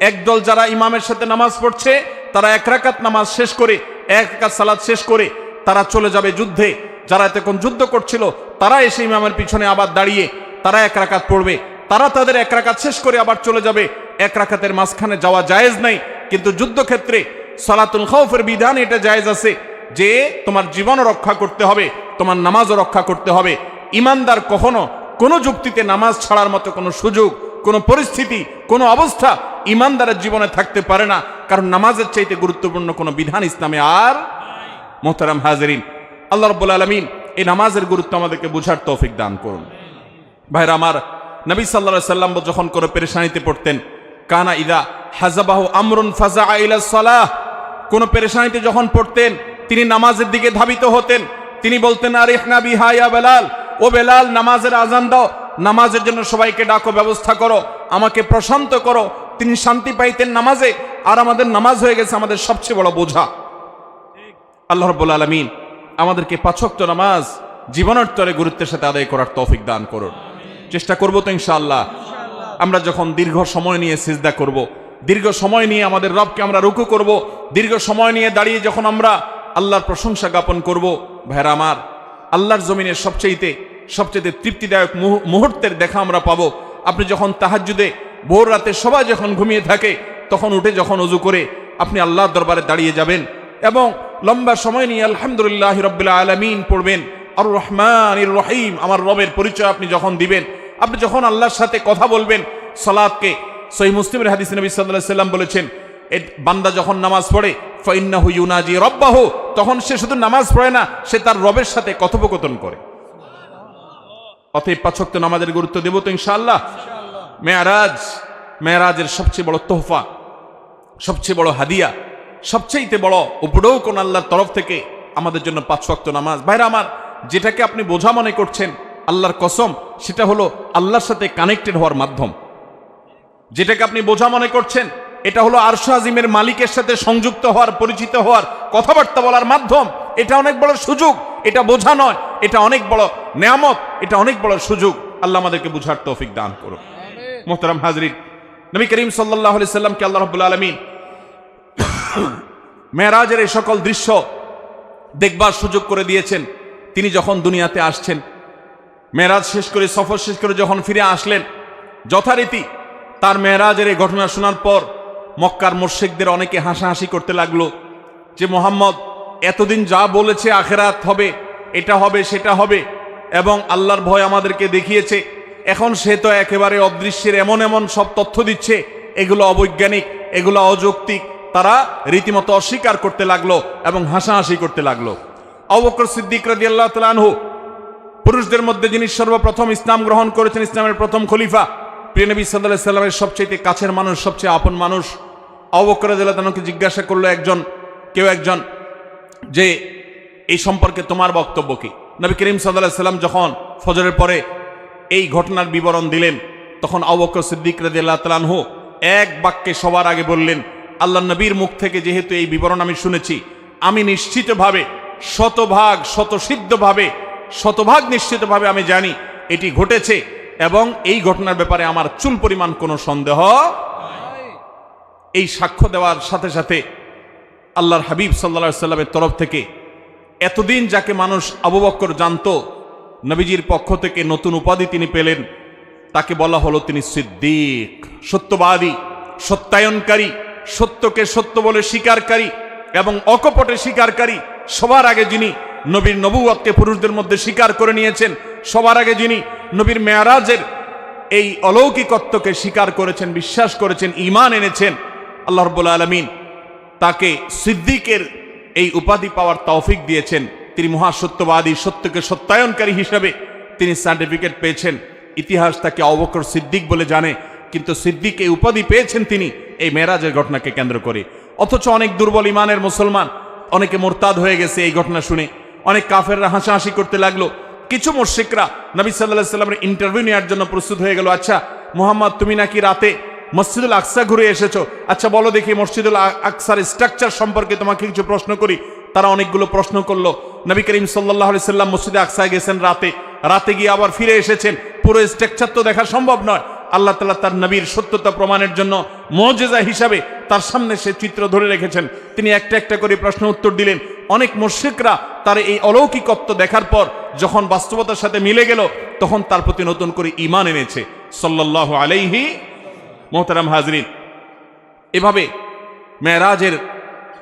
একদল যারা ইমামের সাথে নামাজ পড়ছে, তারা 1 রাকাত নামাজ শেষ করে, 1 রাকাত সালাত শেষ করে তারা চলে যাবে যুদ্ধে। যারা এতক্ষণ যুদ্ধ করছিল, তারা এসে ইমামের পিছনে আবার দাঁড়িয়ে তারা 1 রাকাত পড়বে। তারা তাদের 1 রাকাত শেষ করে আবার চলে যাবে। 1 রাকাতের মাঝখানে যাওয়া জায়েজ নাই। কিন্তু যুদ্ধক্ষেত্রে সালাতুল খৌফের বিধান এটা জায়েজ আছে যে তোমার জীবনও রক্ষা করতে হবে, তোমার নামাজও রক্ষা করতে হবে। ইমানদার কখনো কোনো যুক্তিতে নামাজ ছাড়ার মতো কোনো সুযোগ, কোনো পরিস্থিতি, কোনো অবস্থা ইমানদারের জীবনে থাকতে পারে না, কারণ নামাজের চাইতে গুরুত্বপূর্ণ কোনো বিধান ইসলামে আর। মোহতারাম হাজিরিন, আল্লাহ রাব্বুল আলামিন এই নামাজের গুরুত্ব আমাদেরকে বুঝার তৌফিক দান করুন। ভাইরা আমার, নবী সাল্লাল্লাহু আলাইহি সাল্লাম যখন কোনো পেরেশানিতে পড়তেন, কানা ইদা হাযাবাহু আমরুন ফাযাআ ইলা সালাহ, কোনো পেরেশানিতে যখন পড়তেন তিনি নামাজের দিকে ধাবিত হতেন। তিনি বলতেন, আরিহনা বিহা ইয়া বেলাল, ও বেলাল নামাজের আজান দাও, নামাজের জন্য সবাইকে ডাকো, ব্যবস্থা করো, আমাকে প্রশান্ত করো। তিনি শান্তি পাইতেন নামাজে। আর আমাদের নামাজ হয়ে গেছে আমাদের সবচেয়ে বড় বোঝা। আল্লাহ রাব্বুল আলামিন আমাদেরকে 5 ওয়াক্ত নামাজ জীবনের তরে গুরুত্বের সাথে আদায় করার তৌফিক দান করুন। চেষ্টা করবো তো ইনশাআল্লাহ। আমরা যখন দীর্ঘ সময় নিয়ে সিজদা করব, দীর্ঘ সময় নিয়ে আমাদের রবকে আমরা রুকু করব, দীর্ঘ সময় নিয়ে দাঁড়িয়ে যখন আমরা আল্লাহর প্রশংসা জ্ঞাপন করব, ভাইরা আমার, আল্লাহর জমিনের সবচেয়ে তৃপ্তিদায়ক মুহূর্তের দেখা আমরা পাবো। আপনি যখন তাহাজ্জুদে ভোর রাতে সবাই যখন ঘুমিয়ে থাকে, তখন উঠে যখন ওযু করে আপনি আল্লাহর দরবারে দাঁড়িয়ে যাবেন এবং লম্বা সময় নিয়ে আলহামদুলিল্লাহি রাব্বিল আলামিন পড়বেন, আর রহমানির রহিম, আমার রবের পরিচয় আপনি যখন দিবেন, আপনি যখন আল্লাহর সাথে কথা বলবেন। সালাতকে সহিহ মুসলিমের হাদিসে নবী সাল্লাল্লাহু আলাইহি সাল্লাম বলেছেন, বান্দা যখন নামাজ পড়ে ফাইন্নাহু ইউনাজি রাব্বাহু, তখন সে শুধু নামাজ পড়ে না, সে তার রবের সাথে কথোপকথন করে। অতএব 5 ওয়াক্ত নামাজের গুরুত্ব দেব তো ইনশাআল্লাহ। মেরাজের সবচেয়ে বড় তোহফা, সবচেয়ে বড় হাদিয়া, সবচেয়ে বড় উপঢৌকন আল্লাহর তরফ থেকে আমাদের জন্য 5 ওয়াক্ত নামাজ। ভাইরা আমার, যেটাকে আপনি বোঝা মনে করছেন, আল্লাহর কসম, সেটা হলো আল্লাহর সাথে কানেক্টেড হওয়ার মাধ্যম। যেটাকে আপনি বোঝা মনে করছেন, এটা হলো আরশ আজিমের মালিকের সাথে সংযুক্ত হওয়ার, পরিচিত হওয়ার, কথাবার্তা বলার মাধ্যম। এটা অনেক বড় সুযোগ, এটা বোঝা নয়, এটা অনেক বড় নেয়ামত, এটা অনেক বড় সুযোগ। আল্লাহ আমাদেরকে বুঝার তৌফিক দান করুন। মোহতারাম হাজরিন, নবী করিম সাল্লাল্লাহু আলাইহি সাল্লামকে আল্লাহ রাব্বুল আলামিন মেরাজের এই সকল দৃশ্য দেখবার সুযোগ করে দিয়েছেন। তিনি যখন দুনিয়াতে আসছেন, মেরাজ শেষ করে, সফর শেষ করে যখন ফিরে আসলেন, যথারীতি তার মেরাজের এই ঘটনা শোনার পর মক্কার মুশরিকদের অনেকে হাসাহাসি করতে লাগলো যে মোহাম্মদ এতদিন যা বলেছে আখিরাত হবে, এটা হবে, সেটা হবে, এবং আল্লাহর ভয় আমাদেরকে দেখিয়েছে, এখন সে তো একেবারে অদৃশ্যের এমন এমন সব তথ্য দিচ্ছে, এগুলো অবৈজ্ঞানিক, এগুলো অযৌক্তিক। তারা রীতিমতো অস্বীকার করতে লাগলো এবং হাসাহাসি করতে লাগলো। আবু বকর সিদ্দিক রাদিয়াল্লাহু তাআলা আনহু, পুরুষদের মধ্যে যিনি সর্বপ্রথম ইসলাম গ্রহণ করেছেন, ইসলামের প্রথম খলিফা, প্রিয় নবী সাল্লাল্লাহু আলাইহি সাল্লামের সবচেয়ে কাছের মানুষ, সবচেয়ে আপন মানুষ, আবু বকর রাদিয়াল্লাহু তাআলাকে জিজ্ঞাসা করলো কেউ একজন যে এই সম্পর্কে তোমার বক্তব্য কি? নবী করিম সাল্লাল্লাহু আলাইহি সাল্লাম যখন ফজরের পরে এই ঘটনার বিবরণ দিলেন, তখন আবু বকর সিদ্দিক রাদিয়াল্লাহু তাআলা আনহু এক বাক্যে সবার আগে বললেন, আল্লাহর নবীর মুখ থেকে যেহেতু এই বিবরণ আমি শুনেছি, আমি নিশ্চিতভাবে শতভাগ নিশ্চিতভাবে আমি জানি এটি ঘটেছে, এবং এই ঘটনার ব্যাপারে আমার চুল পরিমাণ কোনো সন্দেহ। এই সাক্ষ্য দেওয়ার সাথে সাথে আল্লাহর হাবিব সাল্লাল্লাহু আলাইহি সাল্লামের তরফ থেকে এতদিন যাকে মানুষ আবু বকর জানত, নবীজির পক্ষ থেকে নতুন উপাধি তিনি পেলেন, তাকে বলা হলো তিনি সিদ্দিক, সত্যবাদী, সত্যায়নকারী, সত্যকে সত্য বলে স্বীকারকারী এবং অকপটে স্বীকারকারী। সবার আগে যিনি নবীর নবুয়তকে পুরুষদের মধ্যে স্বীকার করে নিয়েছেন, সবার আগে যিনি নবীর মেরাজের এই অলৌকিকত্বকে স্বীকার করেছেন, বিশ্বাস করেছেন, ঈমান এনেছেন, আল্লাহ রাব্বুল আলামিন তাকে সিদ্দিকের এই উপাধি পাওয়ার তৌফিক দিয়েছেন। তিনি মহাসত্যবাদী, সত্যকে সত্যায়নকারী হিসেবে তিনি সার্টিফিকেট পেয়েছেন। ইতিহাস তাকে আবু বকর সিদ্দিক বলে জানে, কিন্তু সিদ্দিক এই উপাধি পেয়েছেন তিনি এই মেরাজের ঘটনাকে কেন্দ্র করে। অথচ অনেক দুর্বল ইমানের মুসলমান, অনেকে মোরতাদ হয়ে গেছে এই ঘটনা শুনে। অনেক কাফেররা হাসাহাসি করতে লাগলো। কিছু মুশরিকরা নবী সাল্লাল্লাহু আলাইহি সাল্লামের ইন্টারভিউ নেওয়ার জন্য প্রস্তুত হয়ে গেল। আচ্ছা মুহাম্মদ, তুমি নাকি রাতে মসজিদুল আকসা ঘুরে এসেছো, আচ্ছা বলো দেখি মসজিদুল আকসার স্ট্রাকচার সম্পর্কে তোমাকে কিছু প্রশ্ন করি। তারা অনেকগুলো প্রশ্ন করলো। নবী করিম সাল্লাল্লাহু আলাইহি সাল্লাম মসজিদে আকসায় গেছেন রাতে গিয়ে আবার ফিরে এসেছেন। পুরো স্ট্রাকচার তো দেখা সম্ভব নয়। আল্লাহ তাআলা তার নবীর সত্যতা প্রমাণের জন্য মুজিজা হিসাবে তার সামনে সে চিত্র ধরে রেখেছেন। তিনি একটা একটা করে প্রশ্ন উত্তর দিলেন। অনেক মুশরিকরা তার এই অলৌকিকত্ব দেখার পর যখন বাস্তবতার সাথে মিলে গেল, তখন তার প্রতি নতুন করে ঈমান এনেছে সাল্লাল্লাহু আলাইহি। মোহতারাম হাজরিন, এভাবে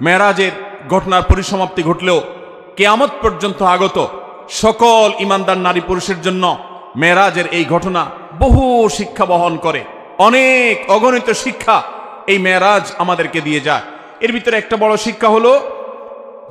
মেরাজের ঘটনার পরিসমাপ্তি ঘটলেও কিয়ামত পর্যন্ত আগত সকল ঈমানদার নারী পুরুষের জন্য মেরাজের এই ঘটনা বহু শিক্ষা বহন করে। অনেক অগণিত শিক্ষা এই মেরাজ আমাদেরকে দিয়ে যায়। এর ভিতরে একটা বড় শিক্ষা হলো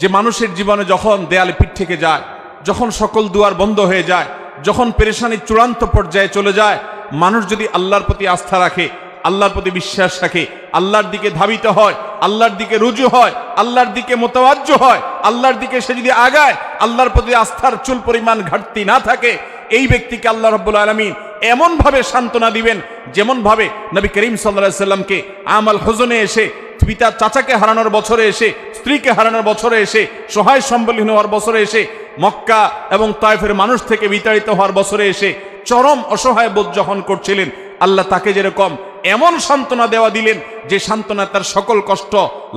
যে মানুষের জীবনে যখন দেয়ালে পিঠ থেকে যায়, যখন সকল দুয়ার বন্ধ হয়ে যায়, যখন পেরেশানির চূড়ান্ত পর্যায়ে চলে যায়, মানুষ যদি আল্লাহর প্রতি আস্থা রাখে, আল্লাহর প্রতি বিশ্বাস রাখে, আল্লাহর দিকে ধাবিত হয়, আল্লাহর দিকে রুজু হয়, আল্লাহর দিকে মোতাওয়াজ্জ হয়, আল্লাহর দিকে সে যদি আগায়, আল্লাহর প্রতি আস্থার চুল পরিমাণ ঘাটতি না থাকে, এই ব্যক্তিকে আল্লাহ রাব্বুল আলামিন এমন ভাবে সান্ত্বনা দিবেন যেমন ভাবে নবী করিম সাল্লাল্লাহু আলাইহি সাল্লামকে আমাল হুজনে এসে, পিতা চাচাকে হারানোর বছরে এসে, স্ত্রীকে হারানোর বছরে এসে, সহায় সম্বলহীন হওয়ার বছরে এসে, মক্কা এবং তায়েফের মানুষ থেকে বিতাড়িত হওয়ার বছরে এসে চরম অসহায় বোধ যখন করছিলেন, আল্লাহ তাকে যেরকম এমন সান্ত্বনা দেওয়া দিলেন যে সান্ত্বনা তার সকল কষ্ট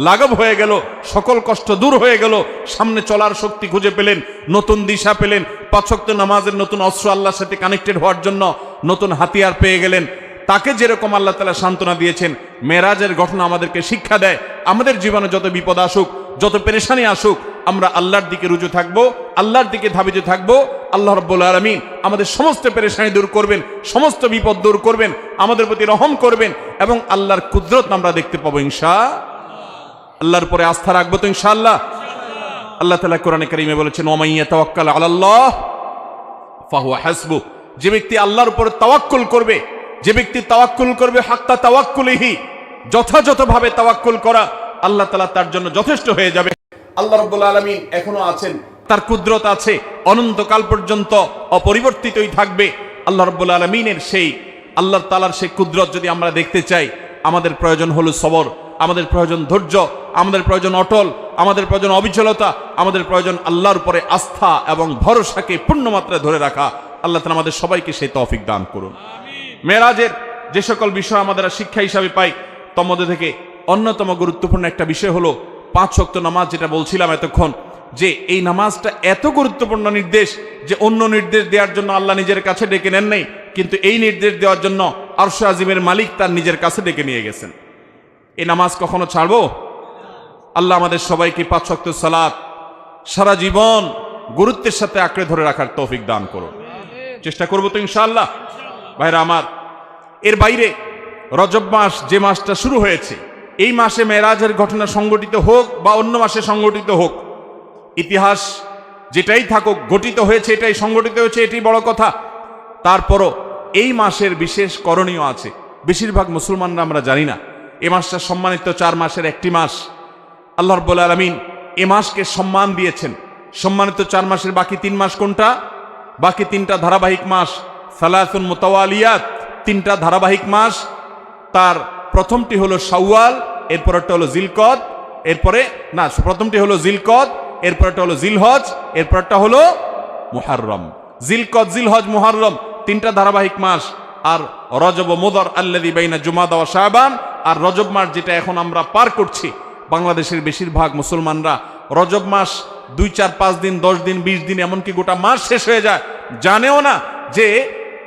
লাঘব হয়ে গেল, সকল কষ্ট দূর হয়ে গেল, সামনে চলার শক্তি খুঁজে পেলেন, নতুন দিশা পেলেন, ৫ ওয়াক্ত নামাজের নতুন অস্ত্র আল্লাহর সাথে কানেক্টেড হওয়ার জন্য নতুন হাতিয়ার পেয়ে গেলেন। তাকে যেরকম আল্লাহ তাআলা সান্ত্বনা দিয়েছেন, মেরাজের ঘটনা আমাদেরকে শিক্ষা দেয় আমাদের জীবনে যত বিপদ আসুক, যত পেরেশানি আসুক, আমরা আল্লাহর দিকে রুজু থাকবো, আল্লাহর দিকে ধাবিত থাকবো। আল্লাহ রাব্বুল আলামিন আমাদের সমস্ত পেরেশানি দূর করবেন, সমস্ত বিপদ দূর করবেন, আমাদের প্রতি রহম করবেন এবং আল্লাহর কুদরত আমরা দেখতে পাবো ইনশাআল্লাহ। আল্লাহর উপরে আস্থা রাখবো তো ইনশাআল্লাহ। আল্লাহ তাআলা কোরআনে কারীমে বলেছেন, ওয়া মান ইয়াতাওয়াক্কাল আলাল্লাহ ফাহুয়া হাসবুহ। যে ব্যক্তি আল্লাহর উপরে তাওয়াক্কুল করবে, যে ব্যক্তি তাওয়াক্কুল করবে হাক্কা তাওয়াক্কুলিহি, যথাযথভাবে তাওয়াক্কুল করা, আল্লাহ তাআলা তার জন্য যথেষ্ট হয়ে যাবে। আল্লাহ রাব্বুল আলামিন এখনো আছেন, তার কুদরত আছে, অনন্তকাল পর্যন্ত অপরিবর্তিতই থাকবে। আল্লাহ রাব্বুল আলামিনের সেই আল্লাহ তাআলার সেই কুদরত যদি আমরা দেখতে চাই, আমাদের প্রয়োজন হলো সবর, আমাদের প্রয়োজন ধৈর্য, আমাদের প্রয়োজন অটল, আমাদের প্রয়োজন অবিচলতা, আমাদের প্রয়োজন আল্লাহর উপরে আস্থা এবং ভরসাকে পূর্ণমাত্রায় ধরে রাখা। আল্লাহ তাআলা আমাদের সবাইকে সেই তৌফিক দান করুন। মেরাজের যে সকল বিষয় আমাদের শিক্ষা হিসাবে পাই তার মধ্যে থেকে অন্যতম গুরুত্বপূর্ণ একটা বিষয় হলো 5 ওয়াক্ত নামাজ, যেটা বলছিলাম এতক্ষণ, যে এই নামাজটা এত গুরুত্বপূর্ণ নির্দেশ যে অন্য নির্দেশ দেওয়ার জন্য আল্লাহ নিজের কাছে ডেকে নেন নাই, কিন্তু এই নির্দেশ দেওয়ার জন্য আরশ আজিমের মালিক তার নিজের কাছে ডেকে নিয়ে গেছেন। এই নামাজ কখনো ছাড়বো? আল্লাহ আমাদের সবাইকে 5 ওয়াক্ত সালাত সারা জীবন গুরুত্বের সাথে আঁকড়ে ধরে রাখার তৌফিক দান করুন। চেষ্টা করবো তো ইনশাআল্লাহ। ভাইরা আমার, এর বাইরে রজব মাস যে মাসটা শুরু হয়েছে, এই মাসে মেরাজের ঘটনা সংঘটিত হোক বা অন্য মাসে সংঘটিত হোক, ইতিহাস যেটাই থাকুক, ঘটিত হয়েছে এটাই, সংঘটিত হয়েছে এটাই বড় কথা। তারপরও এই মাসের বিশেষ করণীয় আছে, বেশিরভাগ মুসলমানরা আমরা জানি না। এ মাসটা সম্মানিত 4 মাসের একটি মাস। আল্লাহ রাব্বুল আলামিন এ মাসকে সম্মান দিয়েছেন। সম্মানিত 4 মাসের বাকি 3 মাস কোনটা? বাকি 3টা ধারাবাহিক মাস, সালাসুন মুতাওয়ালিয়াত, 3টা ধারাবাহিক মাস। তার প্রথমটি হলো শাওয়াল, এরপরটা হলো জিলকদ, এরপরে না, প্রথমটি হলো জিলকদ, এরপরটা হলো জিলহজ, এরপরটা হলো মুহররম। জিলকদ, জিলহজ, মুহররম 3টা ধারাবাহিক মাস। আর রজব ও মুদর আল্লাযী বাইনা জুমাদা ওয়া শাবান, আর রজব মাস যেটা এখন আমরা পার করছি, বাংলাদেশের বেশিরভাগ মুসলমানরা রজব মাস 2, 4, 5 দিন, 10 দিন, 20 দিন, এমনকি গোটা মাস শেষ হয়ে যায়, জানেও না যে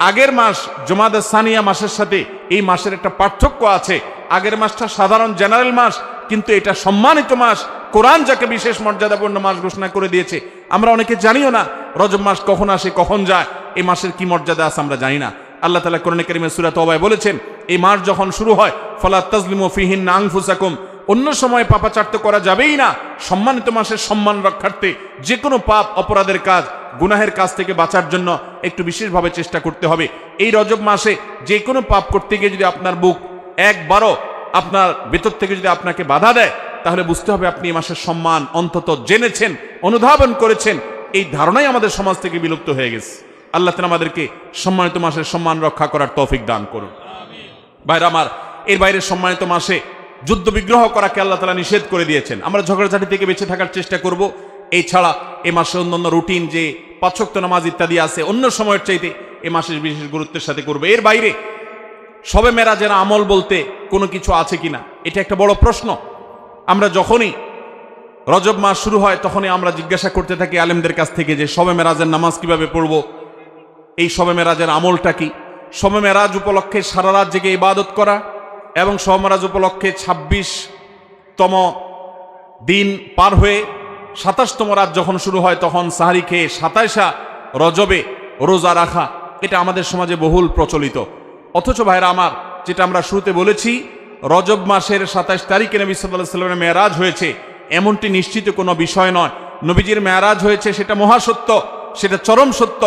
আগের মাস জুমাদা সানিয়া মাসের সাথে এই মাসের একটা পার্থক্য আছে। আগের মাসটা সাধারণ জেনারেল মাস, কিন্তু এটা সম্মানিত মাস। কোরআন যাকে বিশেষ মর্যাদাপূর্ণ মাস ঘোষণা করে দিয়েছে, আমরা অনেকে জানিও না রজব মাস কখন আসে কখন যায়, এই মাসের কি মর্যাদা আছে আমরা জানি না। আল্লাহ তাআলা কোরআনে কারীমে সূরা তওবায় বলেছেন, এই মাস যখন শুরু হয়, ফালা তাজলিমু ফিহিন্না আনফুসাকুম, অন্য সময় পাপাচার তো করা যাবেই না। সম্মানিত মাসের সম্মান রক্ষার্থে যে কোনো পাপ, অপরাধের কাজ, গুনাহের কাজ থেকে বাঁচার জন্য একটু বিশেষভাবে চেষ্টা করতে হবে। এই রজব মাসে যে কোনো পাপ করতে গিয়ে যদি আপনার বুক একবারও আপনার ভেতর থেকে যদি আপনাকে বাধা দেয়, তাহলে বুঝতে হবে আপনি এই মাসের সম্মান অন্তত জেনেছেন, অনুধাবন করেছেন। এই ধারণাই আমাদের সমাজ থেকে বিলুপ্ত হয়ে গেছে। আল্লাহ তাআলা আমাদেরকে সম্মানিত মাসের সম্মান রক্ষা করার তৌফিক দান করুন। ভাইরা আমার, এর বাইরে সম্মানিত মাসে যুদ্ধ বিগ্রহ করাকে আল্লাহ তাআলা নিষেধ করে দিয়েছেন। আমরা ঝগড়াঝাটি থেকে বেঁচে থাকার চেষ্টা করব। এই ছাড়া এ মাসে অন্যান্য রুটিন যে 5 ওয়াক্ত নামাজ ইত্যাদি আছে, অন্য সময়ের চাইতে এ মাসের বিশেষ গুরুত্বের সাথে করবে। এর বাইরে শবে মেরাজের আমল বলতে কোনো কিছু আছে কিনা, এটা একটা বড় প্রশ্ন। আমরা যখনই রজব মাস শুরু হয় তখনই আমরা জিজ্ঞাসা করতে থাকি আলেমদের কাছ থেকে যে শবে মেরাজের নামাজ কিভাবে পড়ব, এই শবে মেরাজের আমলটা কি। শবে মেরাজ উপলক্ষে সারা রাত জেগে ইবাদত করা এবং শবে মেরাজ উপলক্ষে 26তম দিন পার হয়ে 27তম রাত যখন শুরু হয় তখন সাহারি খেয়ে 27 রজবে রোজা রাখা, এটা আমাদের সমাজে বহুল প্রচলিত। অথচ ভাইরা আমার, যেটা আমরা শুরুতে বলেছি, রজব মাসের 27 তারিখে নবী সাল্লাল্লাহু আলাইহি ওয়াসাল্লামের মেরাজ হয়েছে এমনটি নিশ্চিত কোনো বিষয় নয়। নবীজির মেরাজ হয়েছে সেটা মহাসত্য, সেটা চরম সত্য।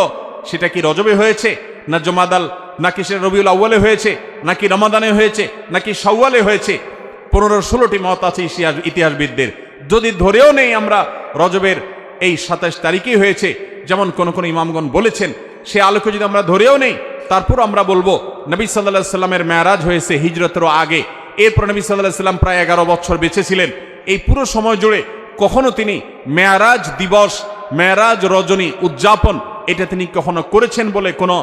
সেটা কি রজবে হয়েছে, না জুমাদাল, নাকি সেটা রবিউল আউয়ালে হয়েছে, নাকি রমাদানে হয়েছে, নাকি শাওয়ালে হয়েছে, 15-16টি মত আছে ইতিহাসবিদদের। যদি ধরেও নেই আমরা রজবের এই 27 তারিখেই হয়েছে, যেমন কোন কোন ইমামগণ বলেছেন, সে আলোকে যদি আমরা ধরেও নেই, তারপর আমরা বলবো নবী সাল্লাল্লাহু আলাইহি সাল্লামের মেরাজ হয়েছে হিজরতের আগে। এরপর নবী সাল্লাল্লাহু আলাইহি সাল্লাম প্রায় 11 বছর বেঁচে ছিলেন। এই পুরো সময় জুড়ে কখনো তিনি মেরাজ দিবস, মেরাজ রজনী উদযাপন এটা তিনি কখনো করেছেন বলে কোনো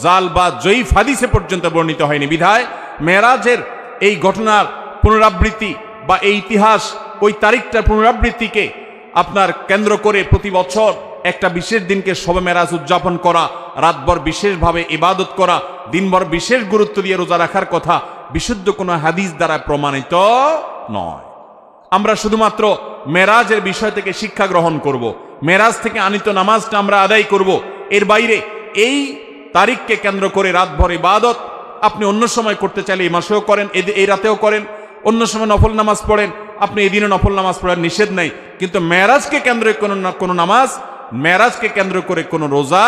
জাল বা জয়ীফ হাদিসে পর্যন্ত বর্ণিত হয়নি। বিধায় মেরাজের এই ঘটনার পুনরাবৃত্তি বা এই ইতিহাস, ওই তারিখটার পুনরাবৃত্তিকে আপনার কেন্দ্র করে প্রতি বছর একটা বিশেষ দিনকে শবে মেরাজ উদযাপন করা, রাতভর বিশেষভাবে ইবাদত করা, দিনভর বিশেষ গুরুত্ব দিয়ে রোজা রাখার কথা বিশুদ্ধ কোনো হাদিস দ্বারা প্রমাণিত নয়। আমরা শুধুমাত্র মেরাজের বিষয় থেকে শিক্ষা গ্রহণ করব, মেরাজ থেকে আনিত নামাজটা আমরা আদায় করব। এর বাইরে এই তারিখকে কেন্দ্র করে রাতভর ইবাদত আপনি অন্য সময় করতে চাইলে এই মাসেও করেন, এই রাতেও করেন, অন্য সময় নফল নামাজ পড়েন, আপনি এই দিনে নফল নামাজ পড়ার নিষেধ নাই। কিন্তু মেরাজকে কেন্দ্র করে কোনো নামাজ, মেরাজকে কেন্দ্র করে কোনো রোজা,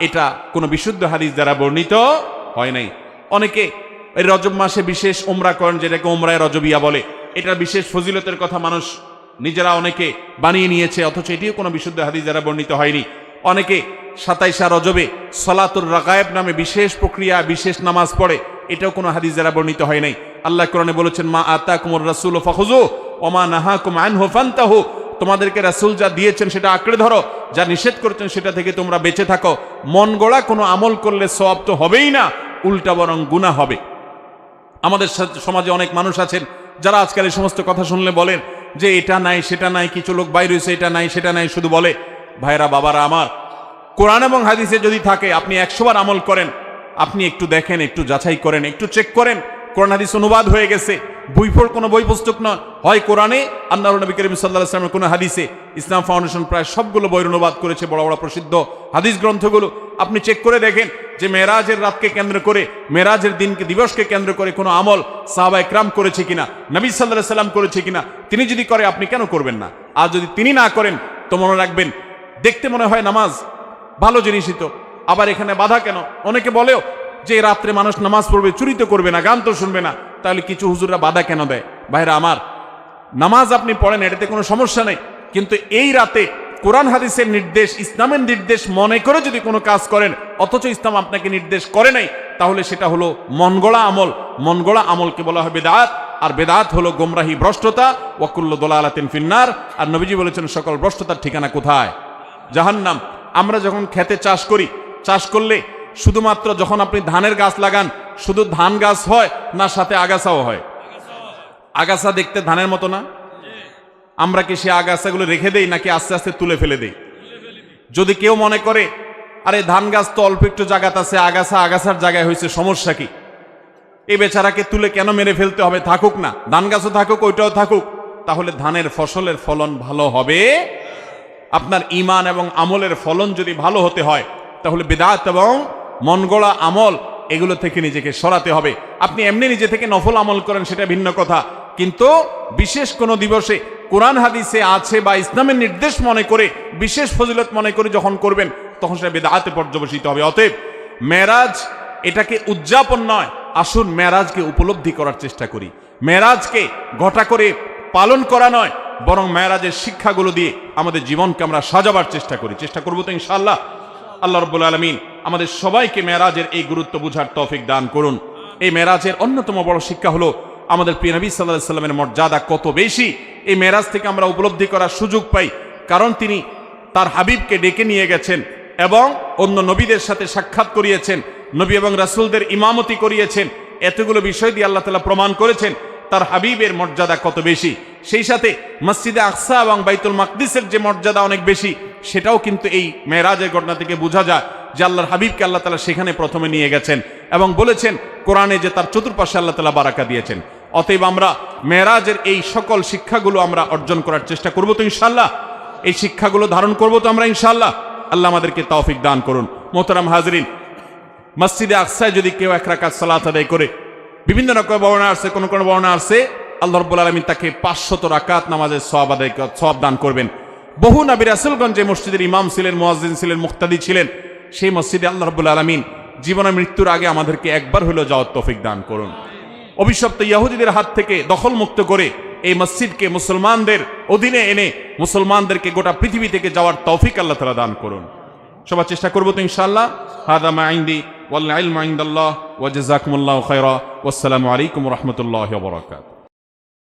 এটা কোনো বিশুদ্ধ হাদিস দ্বারা বর্ণিত হয় নাই। অনেকে এই রজব মাসে বিশেষ উমরা করেন, যেটাকে উমরায়ে রজবিয়া বলে। এটা বিশেষ ফজিলতের কথা মানুষ নিজেরা অনেকে বানিয়ে নিয়েছে, অথচ এটিও কোনো বিশুদ্ধ হাদিস দ্বারা বর্ণিত হয়নি। অনেকে 27 রজবে সলাতুর রাগায়েব নামে বিশেষ প্রক্রিয়া, বিশেষ নামাজ পড়ে, এটাও কোনো হাদিস দ্বারা বর্ণিত হয় নাই। আল্লাহ কোরআনে বলেছেন, মা আতাকুমুর রাসূলু ফাখুযু ওয়া মা নাহাকুম আনহু ফান্তাহু, তোমাদেরকে রাসূল যা দিয়েছেন সেটা আঁকড়ে ধরো, যা নিষেধ করেছেন সেটা থেকে তোমরা বেঁচে থাকো। মন গড়া কোনো আমল করলে সওয়াব তো হবেই না, উল্টা বরং গুনাহ হবে। আমাদের সমাজে অনেক মানুষ আছেন যারা আজকাল এই সমস্ত কথা শুনলে বলেন যে এটা নাই সেটা নাই, কিছু লোক বাইরে হয়েছে এটা নাই সেটা নাই শুধু বলে। ভাইরা বাবারা আমার, কোরআন এবং হাদিসে যদি থাকে আপনি 100 বার আমল করেন, আপনি একটু দেখেন, একটু যাচাই করেন, একটু চেক করেন। কোরআন হাদিস অনুবাদ হয়ে গেছে, কোনো বই পুস্তক নয়, হয় কোরআনে আল্লাহর নবী করিম সাল্লাল্লাহু আলাইহি ওয়াসাল্লামের কোনো হাদিসে। ইসলাম ফাউন্ডেশন প্রায় সবগুলো বইয়ের অনুবাদ করেছে, বড় বড় প্রসিদ্ধ হাদিস গ্রন্থগুলো। আপনি চেক করে দেখেন যে মেরাজের রাতকে কেন্দ্র করে, মেরাজের দিনকে দিবসকে কেন্দ্র করে কোনো আমল সাহাবা ইকরাম করেছে কিনা, নবী সাল্লাল্লাহু আলাইহি ওয়াসাল্লাম করেছে কিনা। তিনি যদি করে আপনি কেন করবেন না? আর যদি তিনি না করেন তো মনে রাখবেন, দেখতে মনে হয় নামাজ ভালো জিনিসই তো, আবার এখানে বাধা কেন? অনেকে বলেও যে রাত্রে মানুষ নামাজ পড়বে, চুরি তো করবে না, গান তো শুনবে না, তাহলে কিছু হুজুররা বাধা কেন দেয়? ভাইরা আমার, নামাজ আপনি পড়েন, এটাতে কোনো সমস্যা নেই, কিন্তু এই রাতে কোরআন হাদিসের নির্দেশ, ইসলামের নির্দেশ মনে করে যদি কোনো কাজ করেন অথচ ইসলাম আপনাকে নির্দেশ করে নাই, তাহলে সেটা হলো মনগড়া আমল। মনগড়া আমলকে বলা হয় বেদাত, আর বেদাত হলো গোমরাহি, ভ্রষ্টতা। ওয়া কুল্লু দালালাতিন ফিন্নার। আর নবীজি বলেছেন সকল ভ্রষ্টতার ঠিকানা কোথায়? জাহান্নাম। আমরা যখন খেতে চাষ করি, চাষ করলে শুধুমাত্র যখন আপনি ধানের গাছ লাগান শুধু ধান গাছ হয় না সাথে আগাছাও হয়? আগাছা দেখতে ধানের মতো না? আমরা কি সে আগাছাগুলো রেখে দেই নাকি আস্তে আস্তে তুলে ফেলে দেই? যদি কেউ মনে করে আরে ধান গাছ তো অল্প একটু জায়গাতে আছে, আগাছা আগাছার জায়গায় হয়েছে, সমস্যা কি? এই বেচারাকে তুলে কেন মেরে ফেলতে হবে? থাকুক না, ধান গাছও থাকুক, ওইটাও থাকুক, তাহলে ধানের ফসলের ফলন ভালো হবে। আপনার ঈমান এবং আমলের ফলন যদি ভালো হতে হয় তাহলে বিদআত এবং মনগড়া আমল এগুলো থেকে নিজেকে সরাতে হবে। আপনি এমনি নিজে থেকে নফল আমল করেন সেটা ভিন্ন কথা, কিন্তু বিশেষ কোনো দিবসে কোরআন হাদিসে আছে বা ইসলামের নির্দেশ মনে করে, বিশেষ ফজিলত মনে করে যখন করবেন তখন সেটা বিদআতে পর্যবসিত হবে। অতএব মেরাজ এটাকে উদযাপন নয়, আসুন মেরাজকে উপলব্ধি করার চেষ্টা করি। মেরাজকে ঘটা করে পালন করা নয়, বরং মেরাজের শিক্ষাগুলো দিয়ে আমাদের জীবনকে আমরা সাজাবার চেষ্টা করব তো ইনশাআল্লাহ। আল্লাহ রাব্বুল আলামিন আমাদের সবাইকে মেরাজের এই গুরুত্ব বুঝার তৌফিক দান করুন। এই মেরাজের অন্যতম বড় শিক্ষা হলো আমাদের প্রিয় নবী সাল্লাল্লাহু আলাইহি ওয়াসাল্লামের মর্যাদা কত বেশি। এই মেরাজ থেকে আমরা উপলব্ধি করার সুযোগ পাই, কারণ তিনি তার হাবিবকে ডেকে নিয়ে গেছেন এবং অন্য নবীদের সাথে সাক্ষাৎ করিয়েছেন, নবী এবং রাসূলদের ইমামতি করিয়েছেন। এতগুলো বিষয় দিয়ে আল্লাহ তাআলা প্রমাণ করেছেন তার হাবিবের মর্যাদা কত বেশি। সেই সাথে মসজিদে আকসা এবং বাইতুল মাকদিসের যে মর্যাদা অনেক বেশি, সেটাও কিন্তু এই মেরাজের ঘটনা থেকে বোঝা যায় যে আল্লাহর হাবিবকে আল্লাহ তাআলা সেখানে প্রথমে নিয়ে গেছেন এবং বলেছেন কোরআনে যে তার চতুর্পাশে আল্লাহ তাআলা বারাকা দিয়েছেন। অতএব আমরা মেরাজের এই সকল শিক্ষাগুলো আমরা অর্জন করার চেষ্টা করব তো ইনশাআল্লাহ। এই শিক্ষাগুলো ধারণ করব তো আমরা ইনশাআল্লাহ। আল্লাহ আমাদেরকে তৌফিক দান করুন। মোহতারাম হাজরিন, মসজিদে আকসায় যদি কেউ 1 রাকাত সালাত আদায় করে, বিভিন্ন রকম বর্ণনা আছে, কোন কোন বর্ণনা আছে আল্লাহ রাব্বুল আলামিন তাকে 500 রাকাত নামাজের সওয়াব দান করবেন। বহু নবী রাসূলগণ যে মসজিদের ইমাম ছিলেন, মুয়াজ্জিন ছিলেন, মুক্তাদি ছিলেন, সেই মসজিদে আল্লাহ রাব্বুল আলামিন জীবনের মৃত্যুর আগে আমাদেরকে একবার হলেও যাওয়ার তৌফিক দান করুন। অভিশপ্ত ইহুদিদের হাত থেকে দখল মুক্ত করে এই মসজিদকে মুসলমানদের অধীনে এনে মুসলমানদেরকে গোটা পৃথিবী থেকে যাওয়ার তৌফিক আল্লাহ তাআলা দান করুন। সবার চেষ্টা করব তো ইনশাআল্লাহ। হাদা মা ইনদি ওয়াল ইলমু ইনদাল্লাহ ওয়া জাযাকুমুল্লাহু খায়রা ওয়াসসালামু আলাইকুম ওয়া রাহমাতুল্লাহি ওয়া বারাকাতুহু।